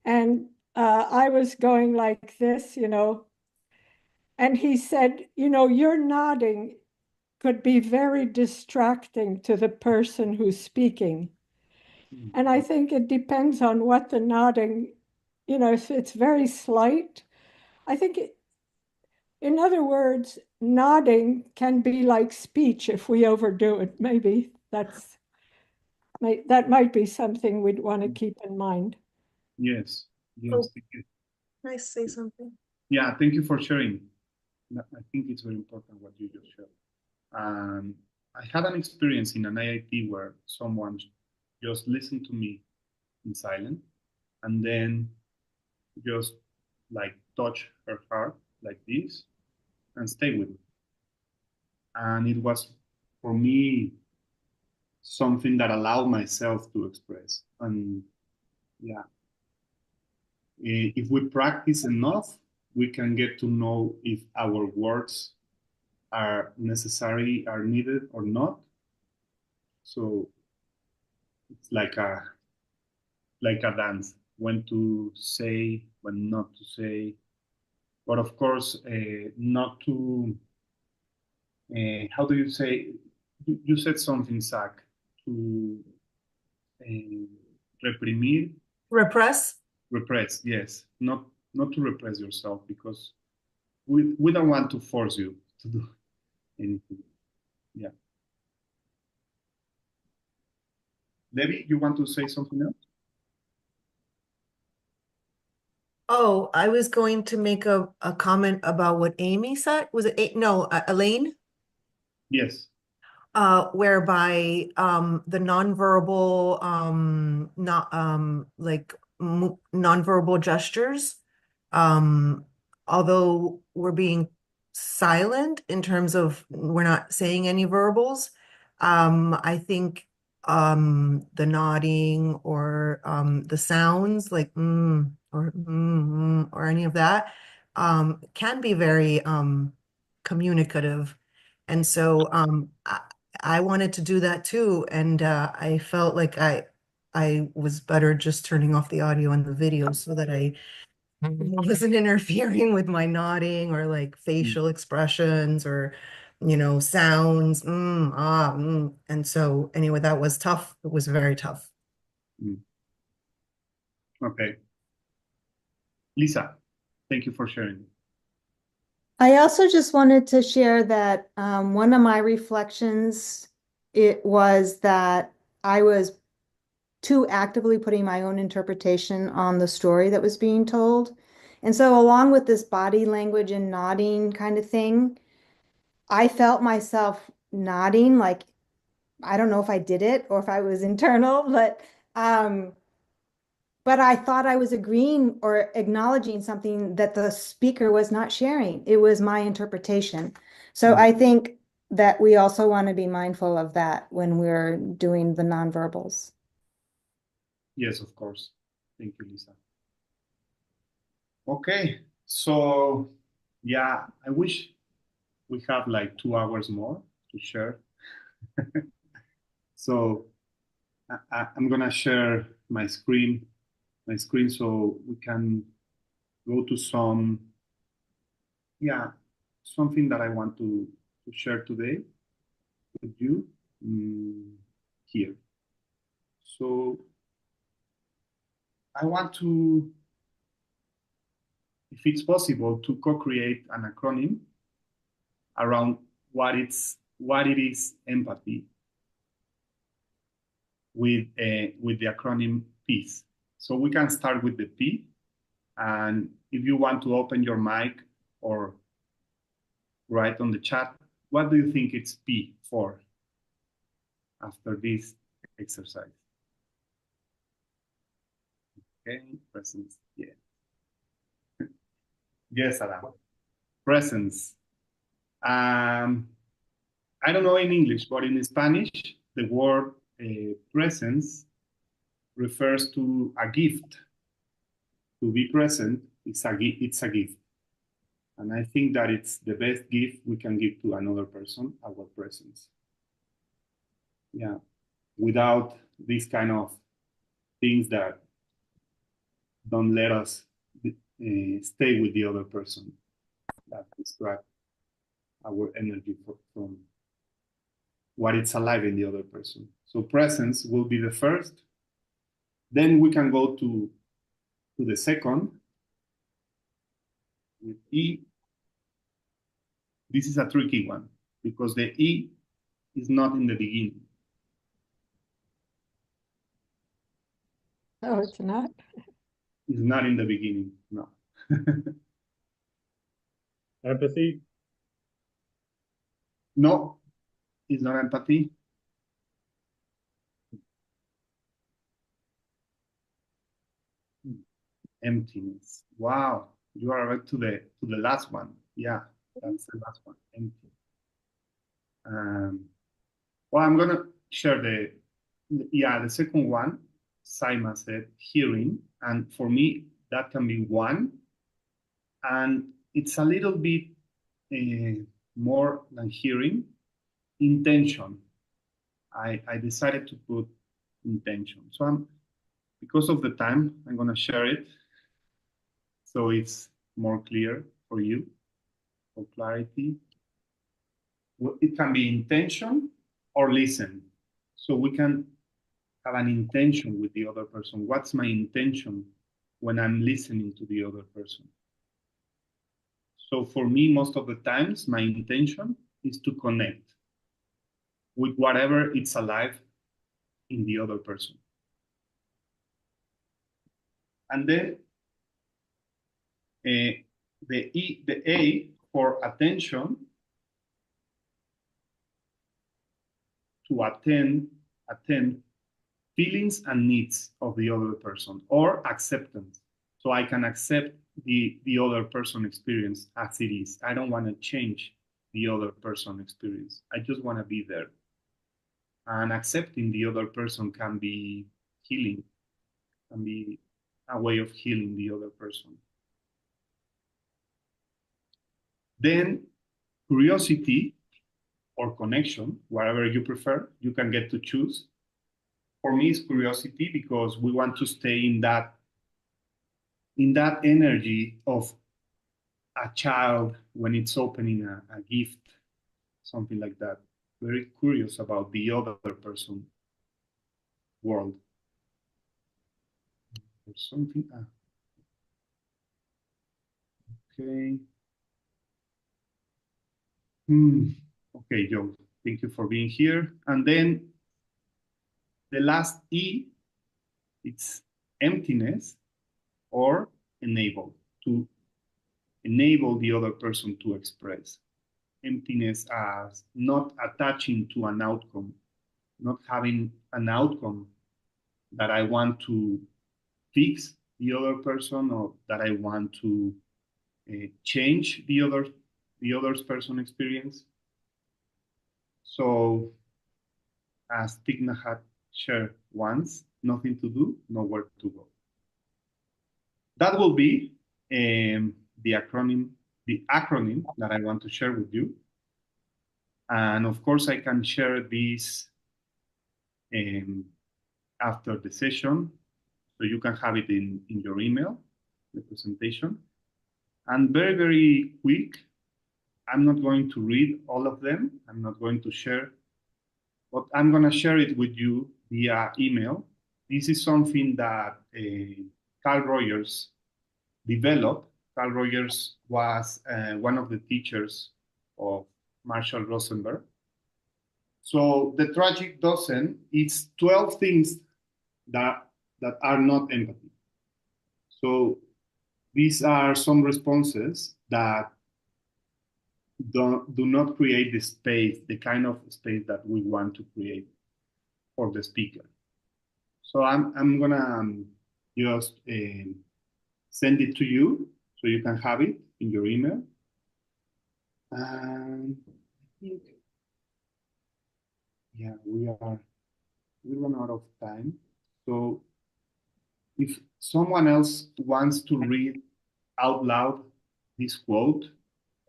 And I was going like this, and he said, your nodding could be very distracting to the person who's speaking. And I think it depends on what the nodding, if it's very slight. I think, in other words, nodding can be like speech if we overdo it. Maybe that might be something we'd want to keep in mind. Yes, yes. Oh. Thank you. Can I say something? Yeah, thank you for sharing. I think it's very important what you just shared. I had an experience in an IIT where someone just listened to me in silence, and then just like touch her heart like this and stay with me. And it was, for me, something that allowed myself to express. And yeah, if we practice enough, we can get to know if our words are necessary, are needed or not. So it's like a dance, when to say, when not to say. But of course, not to, how do you say, you said something, Zach, to reprimir, Repress? repress, yes, not to repress yourself, because we don't want to force you to do anything. Yeah. Debbie, you want to say something else? Oh, I was going to make a comment about what Amy said. Was it no, Elaine? Yes. Whereby the nonverbal not like nonverbal gestures, although we're being silent in terms of we're not saying any verbals, I think the nodding or the sounds like or any of that can be very communicative. And so I wanted to do that too, and I felt like I was better just turning off the audio and the video so that I wasn't interfering with my nodding or like facial expressions or sounds. And so anyway, that was tough. It was very tough. Okay. Lisa, thank you for sharing. I also just wanted to share that one of my reflections, it was that I was too actively putting my own interpretation on the story that was being told. And so along with this body language and nodding kind of thing, I felt myself nodding, like I don't know if I did it or if I was internal, but I thought I was agreeing or acknowledging something that the speaker was not sharing. It was my interpretation. So I think that we also want to be mindful of that when we're doing the nonverbals. Yes, of course. Thank you, Lisa. Okay, so yeah, I wish we have like 2 hours more to share. So I'm gonna share my screen so we can go to something that I want to share today with you here. So I want to, if it's possible, to co-create an acronym around what it is empathy with the acronym PEACE. So we can start with the P, and if you want to open your mic or write on the chat, what do you think it's P for after this exercise? Okay, presence, yeah. Yes, Adam. Presence. I don't know in English, but in Spanish, the word presence refers to a gift. To be present, it's a gift. And I think that it's the best gift we can give to another person, our presence. Yeah, without these kind of things that don't let us stay with the other person, that distract our energy from what is alive in the other person. So presence will be the first. Then we can go to the second with E. This is a tricky one because the E is not in the beginning. Oh, it's not? It's not in the beginning, no. Empathy? No, it's not empathy. Emptiness. Wow, you are right to the last one. Yeah, that's the last one. Empty. Well, I'm gonna share the second one. Saima said hearing, and for me that can be one, and it's a little bit more than hearing. Intention. I decided to put intention. So because of the time, I'm gonna share it so it's more clear for you, for clarity. It can be intention or listen. So we can have an intention with the other person. What's my intention when I'm listening to the other person? So for me, most of the times, my intention is to connect with whatever it's alive in the other person. And then the A for attention, to attend feelings and needs of the other person, or acceptance. So I can accept the other person experience as it is. I don't want to change the other person experience. I just want to be there. And accepting the other person can be healing, can be a way of healing the other person. Then curiosity or connection, whatever you prefer, you can get to choose. For me, it's curiosity because we want to stay in that energy of a child when it's opening a gift, something like that. Very curious about the other person world. Or something. Okay. Okay, Joe, thank you for being here. And then the last E It's emptiness or enable, to enable the other person to express. Emptiness as not attaching to an outcome, not having an outcome that I want to fix the other person or that I want to change the other's person experience. So as Tigna had shared once, nothing to do, nowhere to go. That will be the acronym that I want to share with you. And of course, I can share this after the session, so you can have it in your email, the presentation. And very, very quick, I'm not going to read all of them. I'm not going to share, but I'm going to share it with you via email. This is something that Carl Rogers developed. Carl Rogers was one of the teachers of Marshall Rosenberg. So the tragic dozen, it's 12 things that are not empathy. So these are some responses that do not create the space, the kind of space that we want to create for the speaker. So I'm gonna just send it to you so you can have it in your email. And I think, yeah, we run out of time. So if someone else wants to read out loud this quote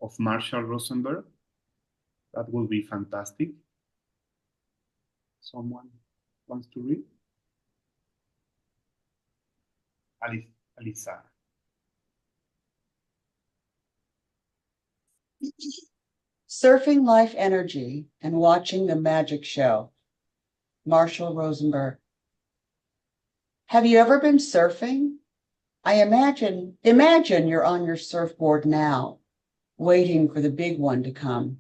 of Marshall Rosenberg, that will be fantastic. Someone wants to read? Alisa. Surfing life energy and watching the magic show. Marshall Rosenberg. Have you ever been surfing? Imagine you're on your surfboard now, waiting for the big one to come.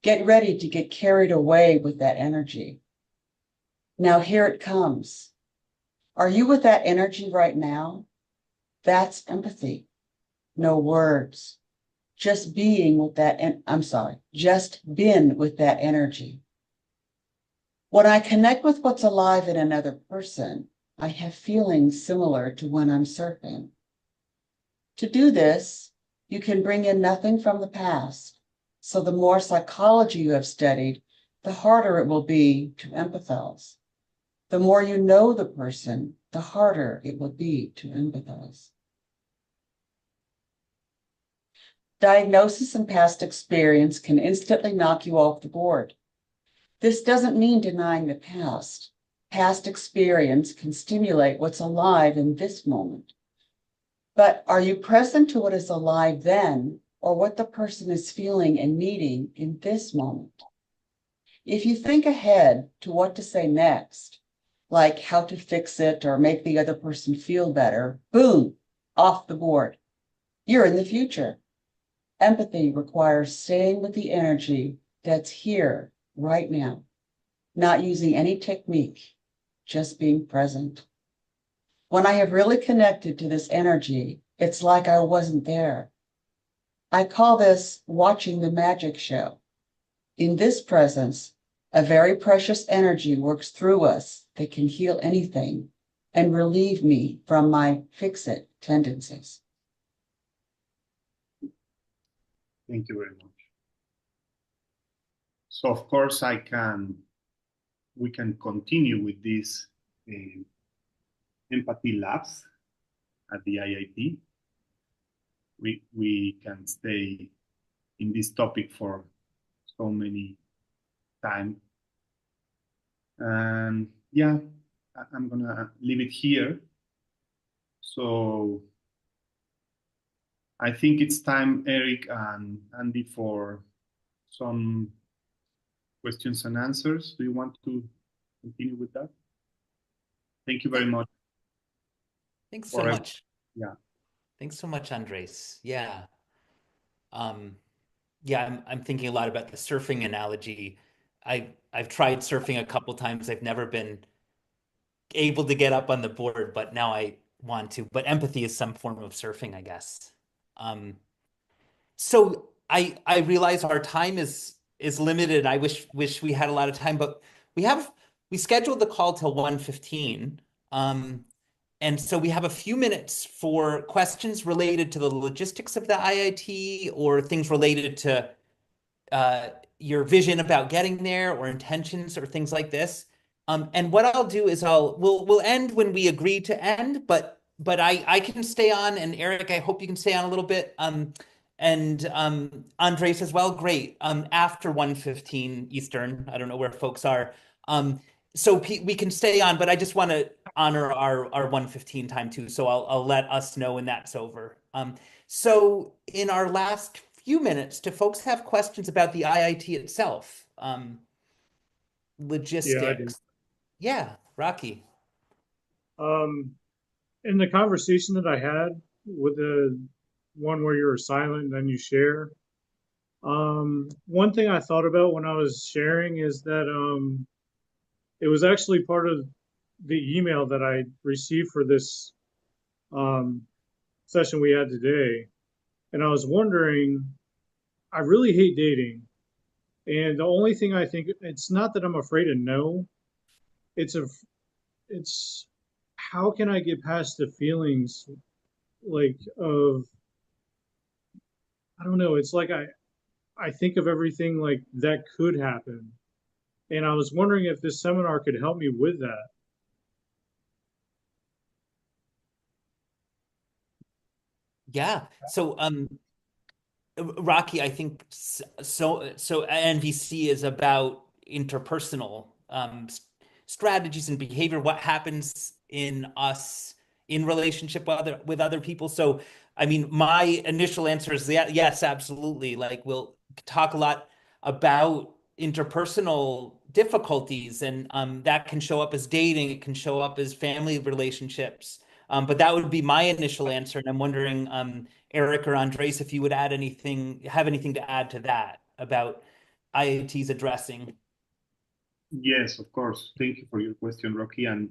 Get ready to get carried away with that energy. Now here it comes. Are you with that energy right now? That's empathy. No words. Just being with that, just been with that energy. When I connect with what's alive in another person, I have feelings similar to when I'm surfing. To do this, you can bring in nothing from the past. So the more psychology you have studied, the harder it will be to empathize. The more you know the person, the harder it will be to empathize. Diagnosis and past experience can instantly knock you off the board. This doesn't mean denying the past. Past experience can stimulate what's alive in this moment. But are you present to what is alive then, or what the person is feeling and needing in this moment? If you think ahead to what to say next, like how to fix it or make the other person feel better, boom, off the board. You're in the future. Empathy requires staying with the energy that's here right now, not using any technique, just being present. When I have really connected to this energy, it's like I wasn't there. I call this watching the magic show. In this presence, a very precious energy works through us that can heal anything and relieve me from my fix-it tendencies. Thank you very much. So of course we can continue with these empathy labs at the IIT. We can stay in this topic for so many time. And yeah, I'm gonna leave it here. So I think it's time, Eric and Andy, for some questions and answers. Do you want to continue with that? Thank you very much. Thanks so much. Yeah. Thanks so much, Andres. Yeah. Yeah, I'm thinking a lot about the surfing analogy. I've tried surfing a couple times. I've never been able to get up on the board, but now I want to. But empathy is some form of surfing, I guess. So I realize our time is limited. I wish we had a lot of time, but we scheduled the call till 1:15. And so we have a few minutes for questions related to the logistics of the IIT or things related to your vision about getting there or intentions or things like this. And what I'll do is we'll end when we agree to end, but I can stay on, and Eric, I hope you can stay on a little bit. And Andres as well. Great. After 1:15 Eastern, I don't know where folks are. So we can stay on, but I just want to honor our 1:15 time too. So I'll let us know when that's over. So in our last few minutes, do folks have questions about the IIT itself? Logistics. Yeah, Rocky. In the conversation that I had with the one where you were silent and then you share, one thing I thought about when I was sharing is that it was actually part of the email that I received for this session we had today. And I was wondering, I really hate dating. And the only thing I think, it's not that I'm afraid of no, it's how can I get past the feelings like of, I don't know, it's like I think of everything like that could happen. And I was wondering if this seminar could help me with that. Yeah. So Rocky, I think so NVC is about interpersonal strategies and behavior, what happens in us in relationship with other people. So I mean, my initial answer is yes, absolutely. Like we'll talk a lot about interpersonal difficulties, and that can show up as dating, it can show up as family relationships. But that would be my initial answer. And I'm wondering, Eric or Andres, if you would have anything to add to that about IIT's addressing. Yes, of course. Thank you for your question, Rocky. And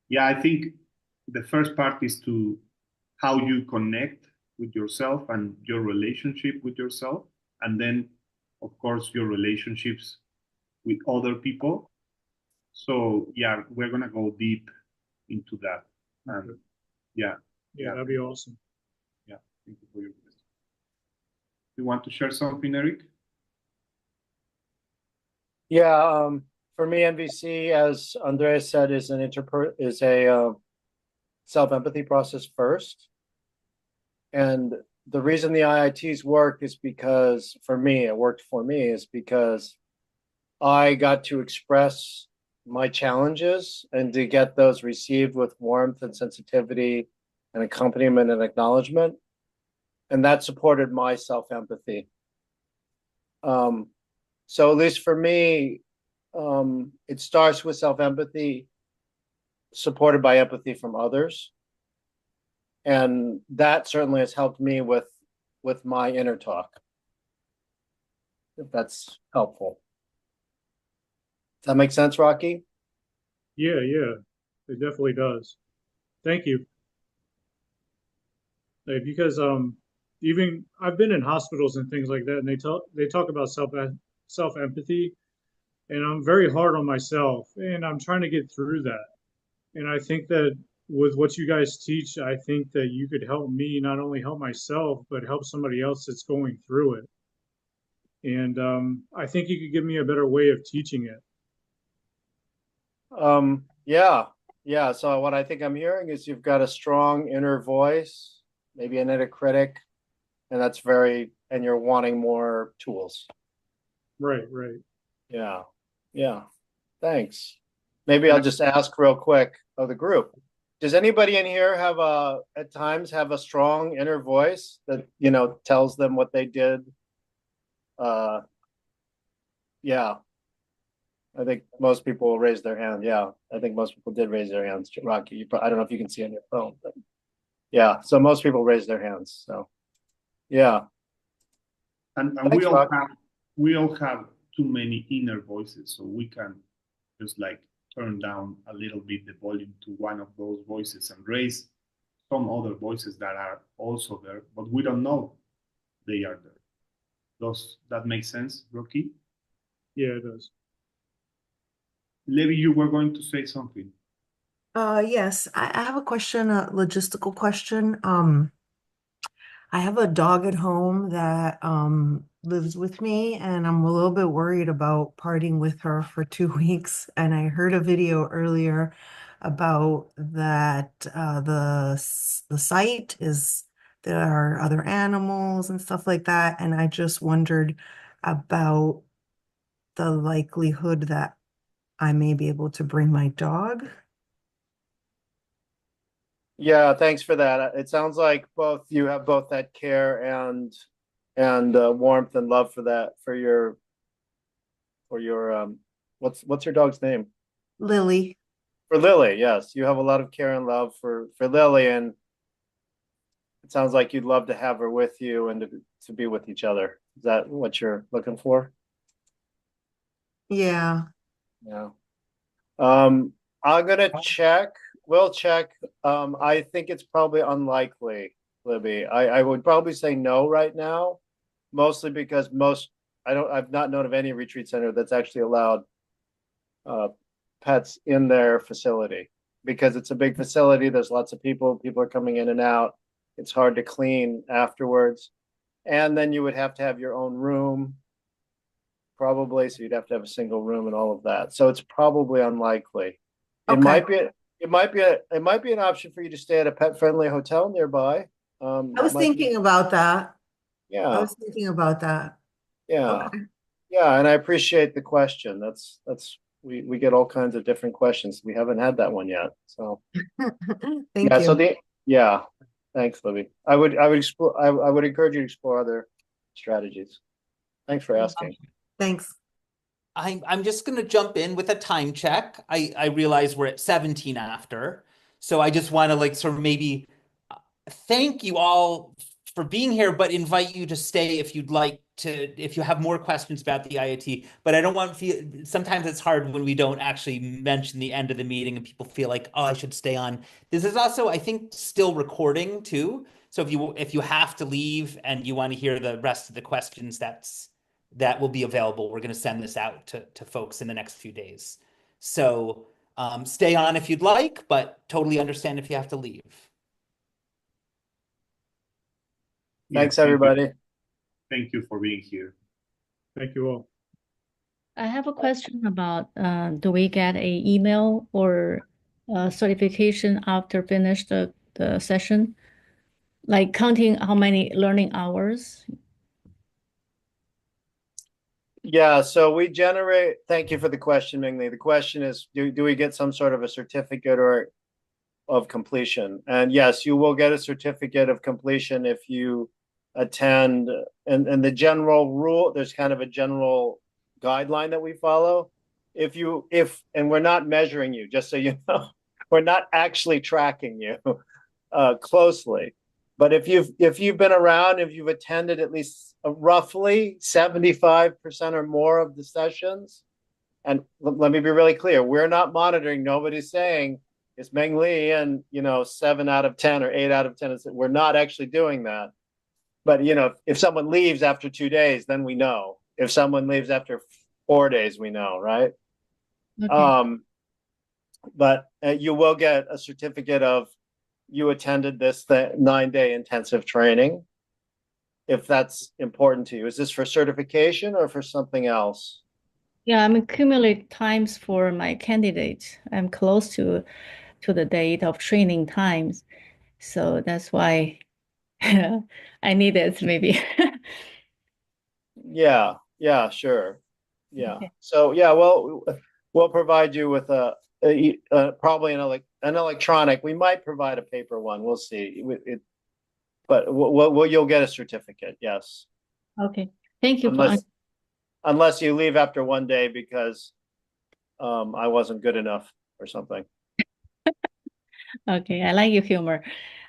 yeah, I think the first part is to how you connect with yourself and your relationship with yourself. And then, of course, your relationships with other people. So yeah, we're gonna go deep into that. Yeah. Yeah, that'd be awesome. Yeah, thank you for your question. You want to share something, Eric? Yeah, for me, NVC, as Andres said, is a self-empathy process first. And the reason the IITs work is because, for me, it worked for me, is because I got to express my challenges and to get those received with warmth and sensitivity and accompaniment and acknowledgement. And that supported my self-empathy. So at least for me, it starts with self-empathy supported by empathy from others. And that certainly has helped me with my inner talk, if that's helpful. Does that make sense, Rocky? Yeah, it definitely does. Thank you. Because even I've been in hospitals and things like that, and they talk about self empathy, and I'm very hard on myself, and I'm trying to get through that. And I think that with what you guys teach, I think that you could help me not only help myself, but help somebody else that's going through it. And I think you could give me a better way of teaching it. Yeah. So what I think I'm hearing is you've got a strong inner voice, maybe an inner critic, and and you're wanting more tools. Right. Yeah. Thanks. Maybe I'll just ask real quick of the group. Does anybody in here at times have a strong inner voice that, tells them what they did? Yeah. I think most people will raise their hand. Yeah, I think most people did raise their hands. Rocky, I don't know if you can see on your phone, but yeah. So most people raise their hands. So yeah. And Thanks, we all have too many inner voices, so we can just like turn down a little bit the volume to one of those voices and raise some other voices that are also there, but we don't know they are there. Does that make sense, Rocky? Yeah, it does. Levi, you were going to say something. Yes, I have a question, a logistical question. I have a dog at home that lives with me, and I'm a little bit worried about parting with her for 2 weeks. And I heard a video earlier about that the site is there are other animals and stuff like that, and I just wondered about the likelihood that I may be able to bring my dog. Yeah, thanks for that. It sounds like both you have both that care and warmth and love for that for your what's your dog's name? Lily. For Lily, yes. You have a lot of care and love for Lily, and it sounds like you'd love to have her with you and to be with each other. Is that what you're looking for? Yeah. Yeah. I'm gonna check. We'll check. I think it's probably unlikely, Libby. I would probably say no right now, mostly because I've not known of any retreat center that's actually allowed pets in their facility because it's a big facility. There's lots of people are coming in and out. It's hard to clean afterwards. And then you would have to have your own room, probably. So you'd have to have a single room and all of that. So it's probably unlikely. It might be an option for you to stay at a pet-friendly hotel nearby. I was thinking about that. Yeah. I was thinking about that. Yeah. Okay. Yeah, and I appreciate the question. That's we get all kinds of different questions. We haven't had that one yet. So Thank yeah, you. thanks, Libby. I would explore I would encourage you to explore other strategies. Thanks for asking. Thanks. I'm just going to jump in with a time check. I realize we're at 17 after. So I just want to like sort of maybe thank you all for being here, but invite you to stay if you'd like to, if you have more questions about the IIT. But I don't want to feel, sometimes it's hard when we don't actually mention the end of the meeting and people feel like, oh, I should stay on. This is also, I think, still recording too. So if you have to leave and you want to hear the rest of the questions, that will be available. We're going to send this out to folks in the next few days. So stay on if you'd like, but totally understand if you have to leave. Thanks, everybody. Thank you for being here. Thank you all. I have a question about do we get a email or certification after finish the session? Like counting how many learning hours? Yeah, so we generate, thank you for the question, Mingli. The question is, do we get some sort of a certificate or of completion? And yes, you will get a certificate of completion if you attend. And the general rule, there's kind of a general guideline that we follow. And we're not measuring you, just so you know, we're not actually tracking you closely. But if you've been around, if you've attended at least roughly 75% or more of the sessions, and let me be really clear, we're not monitoring. Nobody's saying it's Meng Li and 7 out of 10 or 8 out of 10. We're not actually doing that. But if someone leaves after 2 days, then we know. If someone leaves after 4 days, we know, right? Okay. But you will get a certificate of you attended this 9-day intensive training, if that's important to you. Is this for certification or for something else? Yeah, I'm accumulate times for my candidates. I'm close to the date of training times. So that's why I need it maybe. Yeah, sure. Yeah. Okay. So yeah, well, we'll provide you with probably an electronic. We might provide a paper one. We'll see. But you'll get a certificate. Yes. Okay. Thank you for unless you leave after 1 day because I wasn't good enough or something. Okay, I like your humor.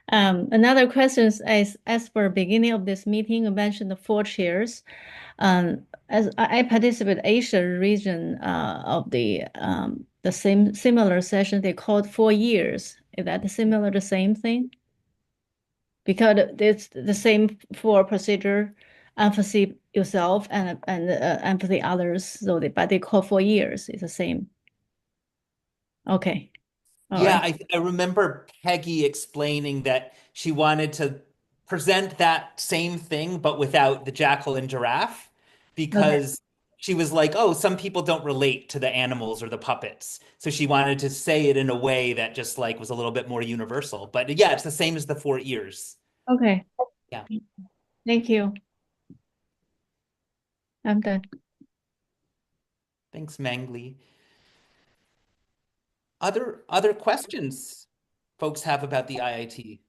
Another question is, as for beginning of this meeting, you mentioned the 4 chairs. As I participate Asia region of the the similar session they called 4 years. Is that similar, the same thing? Because it's the same for procedure, empathy yourself and empathy others. So but they call 4 years. It's the same. Okay. All Yeah, right. I remember Peggy explaining that she wanted to present that same thing, but without the jackal and giraffe, Okay. because she was like, oh, some people don't relate to the animals or the puppets. So she wanted to say it in a way that just like was a little bit more universal. But yeah, it's the same as the 4 ears. Okay. Yeah. Thank you. I'm done. Thanks, Mangli. Other questions folks have about the IIT?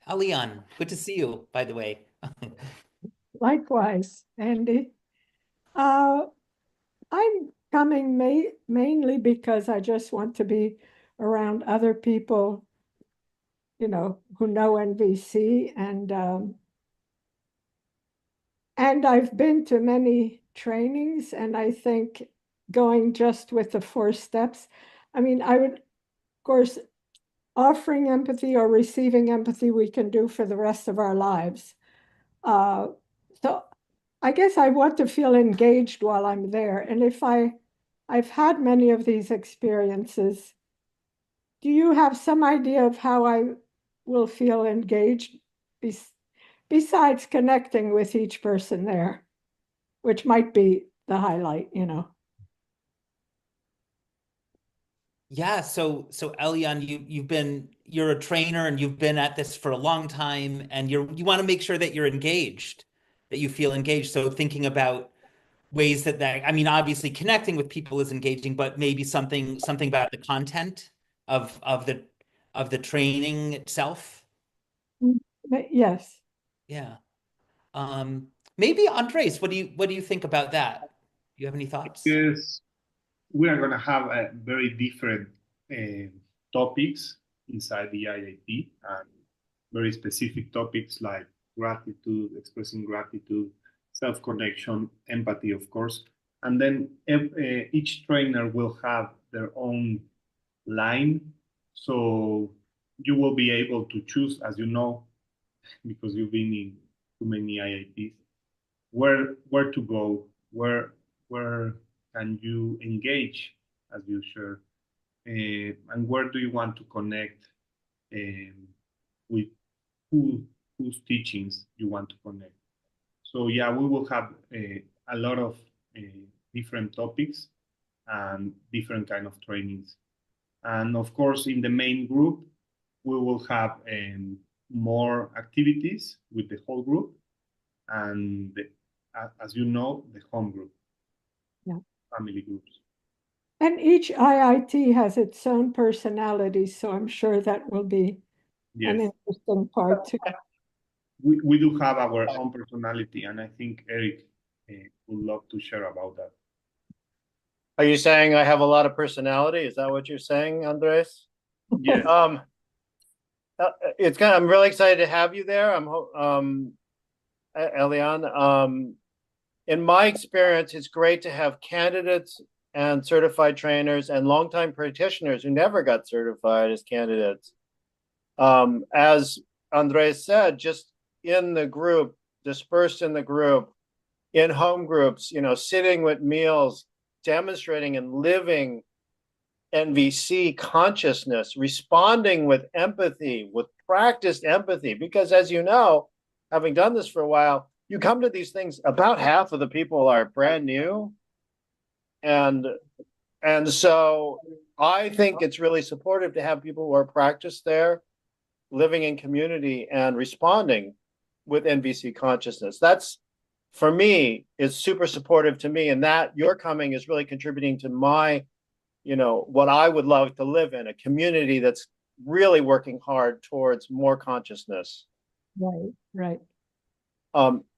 Alian, good to see you, by the way. Likewise, Andy. I'm coming mainly because I just want to be around other people, who know NVC, and I've been to many trainings, and I think going just with the 4 steps, I mean, I would, of course, offering empathy or receiving empathy, we can do for the rest of our lives. So I guess I want to feel engaged while I'm there. And if I've had many of these experiences, do you have some idea of how I will feel engaged besides connecting with each person there, which might be the highlight? Yeah, so Elian, you're a trainer and you've been at this for a long time, and you want to make sure that you're engaged, that you feel engaged. So thinking about ways that I mean, obviously connecting with people is engaging, but maybe something about the content of the training itself. Yes. Yeah. Maybe Andres, what do you think about that? Do you have any thoughts? Yes, we are going to have very different topics inside the IIT, and very specific topics like gratitude, expressing gratitude, self-connection, empathy, of course. And then each trainer will have their own line. So you will be able to choose, as you know, because you've been in too many IITs, where to go, where can you engage, as you share, and where do you want to connect um, with who whose teachings you want to connect. So yeah, we will have a lot of uh, different topics and different kind of trainings. And of course, in the main group, we will have more activities with the whole group, and as you know, the home group, Yeah. family groups. And each IIT has its own personality, so I'm sure that will be an Yes, interesting part too. we do have our own personality, and I think Eric would love to share about that. Are you saying I have a lot of personality? Is that what you're saying, Andres? Yes. I'm really excited to have you there. Elian. In my experience, it's great to have candidates and certified trainers and longtime practitioners who never got certified as candidates. As Andres said, just in the group, dispersed in the group, in home groups, sitting with meals, demonstrating and living NVC consciousness, responding with empathy, with practiced empathy. Because as you know, having done this for a while, you come to these things, about half of the people are brand new. And so I think it's really supportive to have people who are practiced there, living in community and responding with NVC consciousness. That's, for me, is super supportive to me. And that your coming is really contributing to my, what I would love to live in, a community that's really working hard towards more consciousness. Right.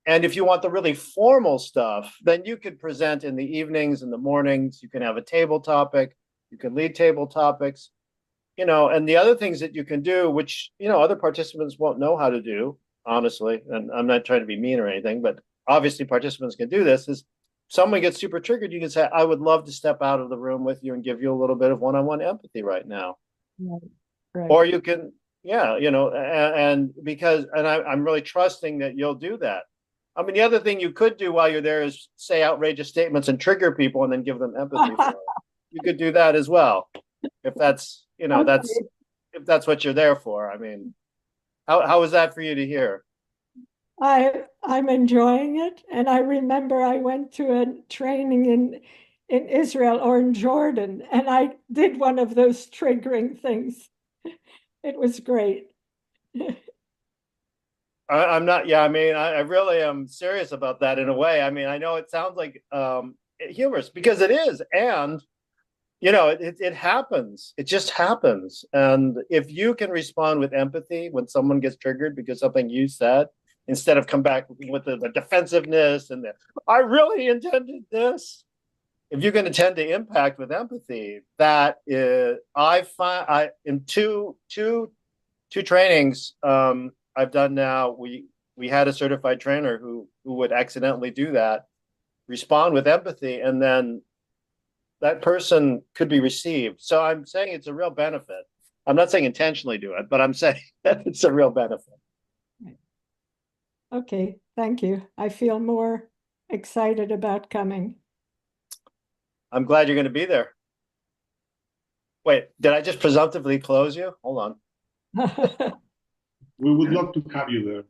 And if you want the really formal stuff, then you could present in the evenings, in the mornings. You can have a table topic. You can lead table topics, and the other things that you can do, which, other participants won't know how to do, honestly. And I'm not trying to be mean or anything, but obviously participants can do this, is someone gets super triggered, you can say, I would love to step out of the room with you and give you a little bit of one-on-one empathy right now. Right. Right. Or you can, yeah, and because, and I'm really trusting that you'll do that. I mean, the other thing you could do while you're there is say outrageous statements and trigger people and then give them empathy for it. You could do that as well. If that's, Okay. if that's what you're there for. I mean, how was that for you to hear? I'm enjoying it, and I remember I went to a training in Israel or in Jordan, and I did one of those triggering things. It was great. I'm not, yeah, I mean, I really am serious about that in a way. I mean, I know it sounds like humorous because it is. And, it happens. It just happens. And if you can respond with empathy when someone gets triggered because something you said, instead of come back with the defensive-ness and I really intended this. If you can attend to impact with empathy, that is, in two trainings I've done now, we had a certified trainer who would accidentally do that, respond with empathy, and then that person could be received. So I'm saying it's a real benefit. I'm not saying intentionally do it, but I'm saying that it's a real benefit. Okay, thank you. I feel more excited about coming. I'm glad you're going to be there. Wait, did I just presumptively close you? Hold on. We would love to have you there.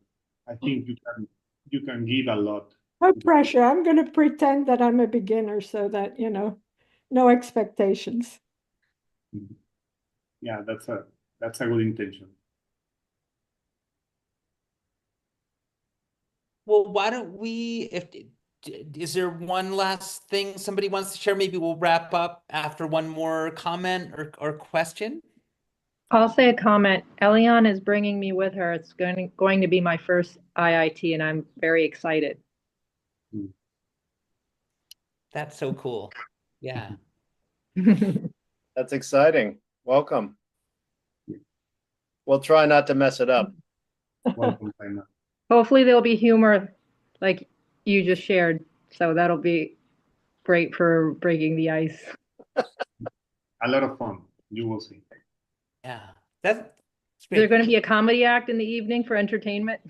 I think you can give a lot. No pressure. I'm going to pretend that I'm a beginner so that, no expectations. Yeah, that's a good intention. Well, why don't we, is there one last thing somebody wants to share? Maybe we'll wrap up after one more comment or question. I'll say a comment. Elion is bringing me with her. It's going to be my first IIT, and I'm very excited. That's so cool. Yeah. That's exciting. Welcome. We'll try not to mess it up. Welcome, Hopefully there'll be humor like you just shared. So that'll be great for breaking the ice. A lot of fun. You will see. Yeah. That's Is there going to be a comedy act in the evening for entertainment?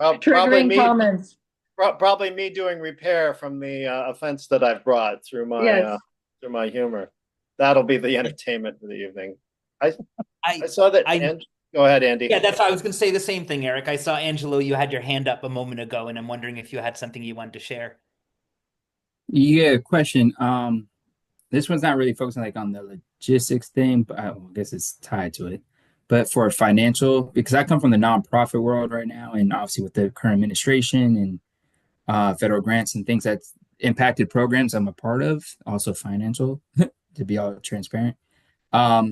Triggering comments. Probably me doing repair from the offense that I've brought through my humor. That'll be the entertainment for the evening. I saw that. Go ahead, Andy. Yeah, that's why I was going to say the same thing, Eric. I saw Angelo, you had your hand up a moment ago, and I'm wondering if you had something you wanted to share. Yeah, question. This one's not really focusing on the logistics thing, but I guess it's tied to it. But for financial, because I come from the nonprofit world right now, and obviously with the current administration and federal grants and things that's impacted programs I'm a part of, also financial, to be all transparent.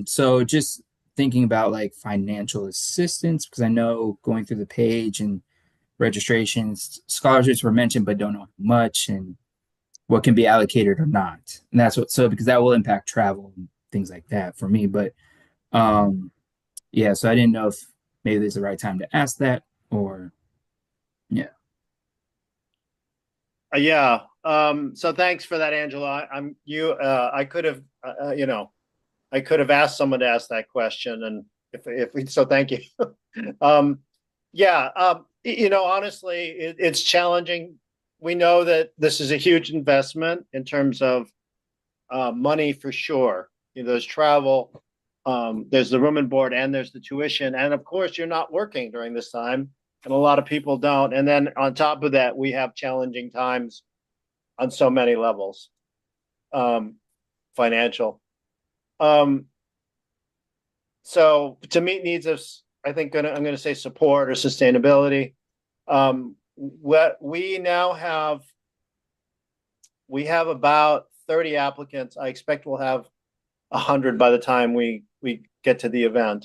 So just thinking about financial assistance, because I know going through the page and registrations, scholarships were mentioned, but don't know how much and what can be allocated or not. And that's because that will impact travel and things like that for me. But yeah, so I didn't know if maybe there's the right time to ask that or yeah. Yeah. So thanks for that, Angela. I could have, I could have asked someone to ask that question, and so thank you. Honestly, it's challenging. We know that this is a huge investment in terms of money for sure. There's travel, there's the room and board, and there's the tuition, and of course, you're not working during this time. And a lot of people don't. And then on top of that, we have challenging times on so many levels, financial. So to meet needs of, I think I'm going to say support or sustainability. What we now have, we have about 30 applicants. I expect we'll have 100 by the time we get to the event.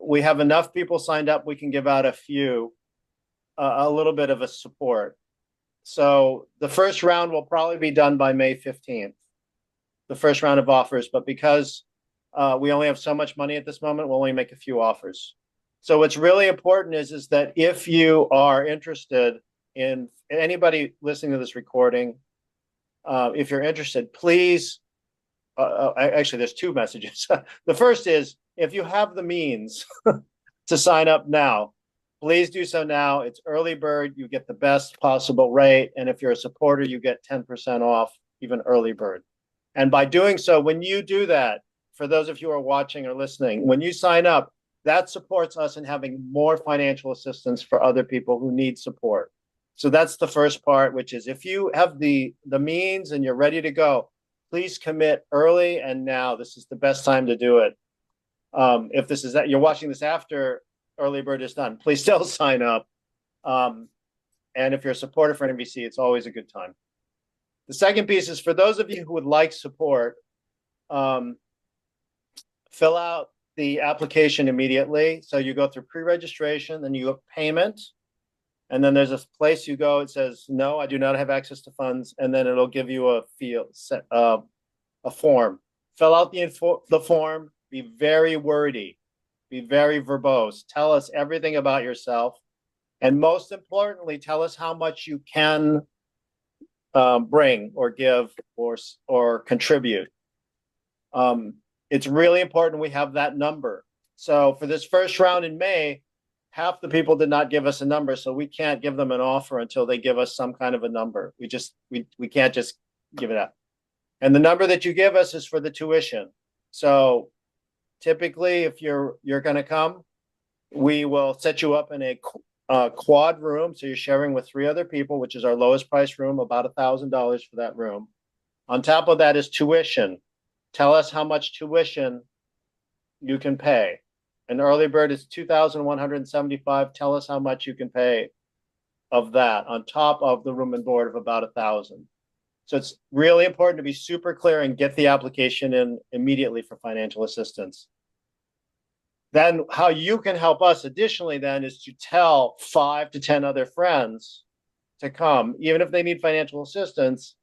We have enough people signed up. We can give out a little bit of a support. So the first round will probably be done by May 15th, the first round of offers. But because we only have so much money at this moment, we'll only make a few offers. So what's really important is that if you are interested in anybody listening to this recording, if you're interested, please, actually, there's two messages. The first is, if you have the means to sign up now, please do so now. It's early bird. You get the best possible rate. And if you're a supporter, you get 10% off, even early bird. And by doing so, when you do that, for those of you who are watching or listening, when you sign up, that supports us in having more financial assistance for other people who need support. So that's the first part, which is if you have the means and you're ready to go, please commit early and now. This is the best time to do it. If this is that you're watching this after early bird is done, please still sign up. And if you're a supporter for NVC, it's always a good time. The second piece is for those of you who would like support, fill out the application immediately. So you go through pre-registration, then you go payment, and then there's a place you go. It says, no, I do not have access to funds. And then it'll give you a form. Fill out the form, be very wordy, be very verbose. Tell us everything about yourself. And most importantly, tell us how much you can bring or give or contribute. It's really important we have that number. So for this first round in May, half the people did not give us a number, so we can't give them an offer until they give us some kind of a number. We can't just give it out. And the number that you give us is for the tuition. So typically, if you're going to come, we will set you up in a quad room. So you're sharing with 3 other people, which is our lowest price room, about $1,000 for that room. On top of that is tuition. Tell us how much tuition you can pay. An early bird is $2,175. Tell us how much you can pay of that on top of the room and board of about $1,000. So it's really important to be super clear and get the application in immediately for financial assistance. Then how you can help us additionally then is to tell 5 to 10 other friends to come, even if they need financial assistance.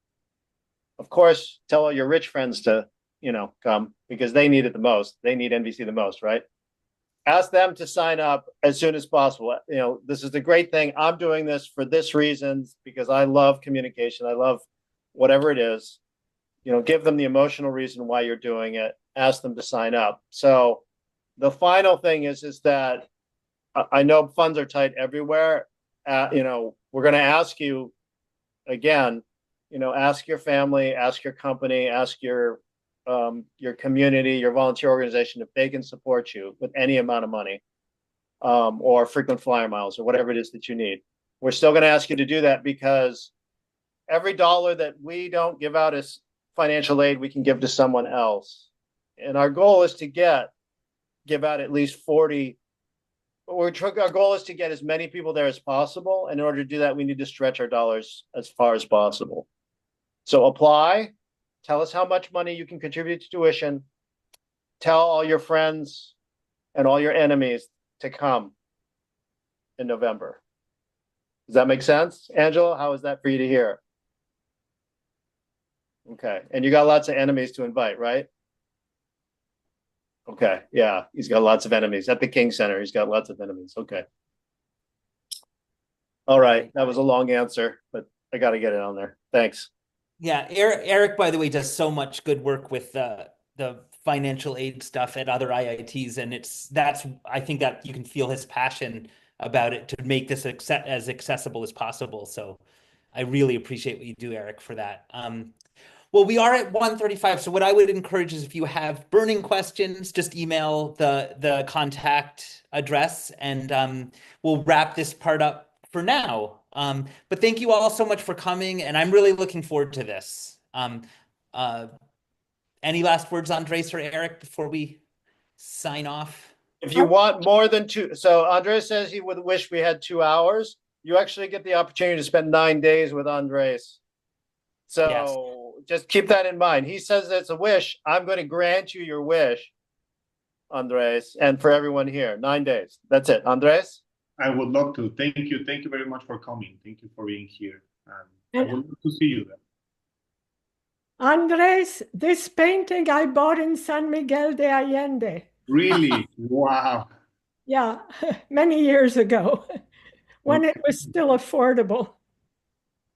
Of course, tell all your rich friends to, come because they need it the most. They need NVC the most, right? Ask them to sign up as soon as possible. This is the great thing. I'm doing this for this reason because I love communication. I love whatever it is. Give them the emotional reason why you're doing it. Ask them to sign up. So the final thing is that I know funds are tight everywhere. We're going to ask you again, ask your family, ask your company, ask your community, your volunteer organization, if they can support you with any amount of money or frequent flyer miles or whatever it is that you need. We're still going to ask you to do that because every dollar that we don't give out as financial aid, we can give to someone else. And our goal is to give out at least 40. Our goal is to get as many people there as possible. And in order to do that, we need to stretch our dollars as far as possible. So apply. Tell us how much money you can contribute to tuition. Tell all your friends and all your enemies to come in November. Does that make sense? Angela, how is that for you to hear? Okay. And you got lots of enemies to invite, right? Okay. Yeah. He's got lots of enemies. At the King Center, he's got lots of enemies. Okay. All right. That was a long answer, but I got to get it on there. Thanks. Yeah, Eric, by the way, does so much good work with the financial aid stuff at other IITs, and I think that you can feel his passion about it to make this as accessible as possible. So I really appreciate what you do, Eric, for that. Well, we are at 1:35, so what I would encourage is if you have burning questions, just email the contact address, and we'll wrap this part up for now. But thank you all so much for coming, and I'm really looking forward to this. Any last words, Andres or Eric, before we sign off? If you want more than 2, so Andres says he would wish we had 2 hours. You actually get the opportunity to spend 9 days with Andres. So yes. Just keep that in mind. He says it's a wish. I'm going to grant you your wish, Andres, and for everyone here, 9 days. That's it. Andres? I would love to. Thank you. Thank you very much for coming. Thank you for being here. I would love to see you there. Andres, this painting I bought in San Miguel de Allende. Really? Wow. Yeah, many years ago when Okay. it was still affordable.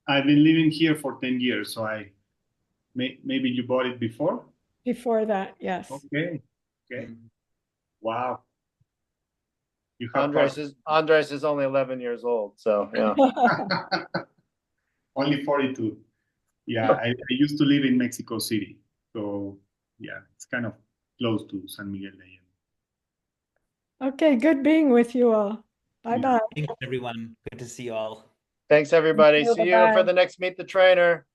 I've been living here for 10 years, so maybe you bought it before? Before that, yes. Okay. Okay. Wow. You have Andres is only 11 years old, so yeah. Only 42. Yeah, I used to live in Mexico City. So yeah, it's kind of close to San Miguel de Allende. Okay, good being with you all. Bye-bye. Thanks, everyone. Good to see you all. Thanks, everybody. Thank you. See you for Bye-bye. the next Meet the Trainer.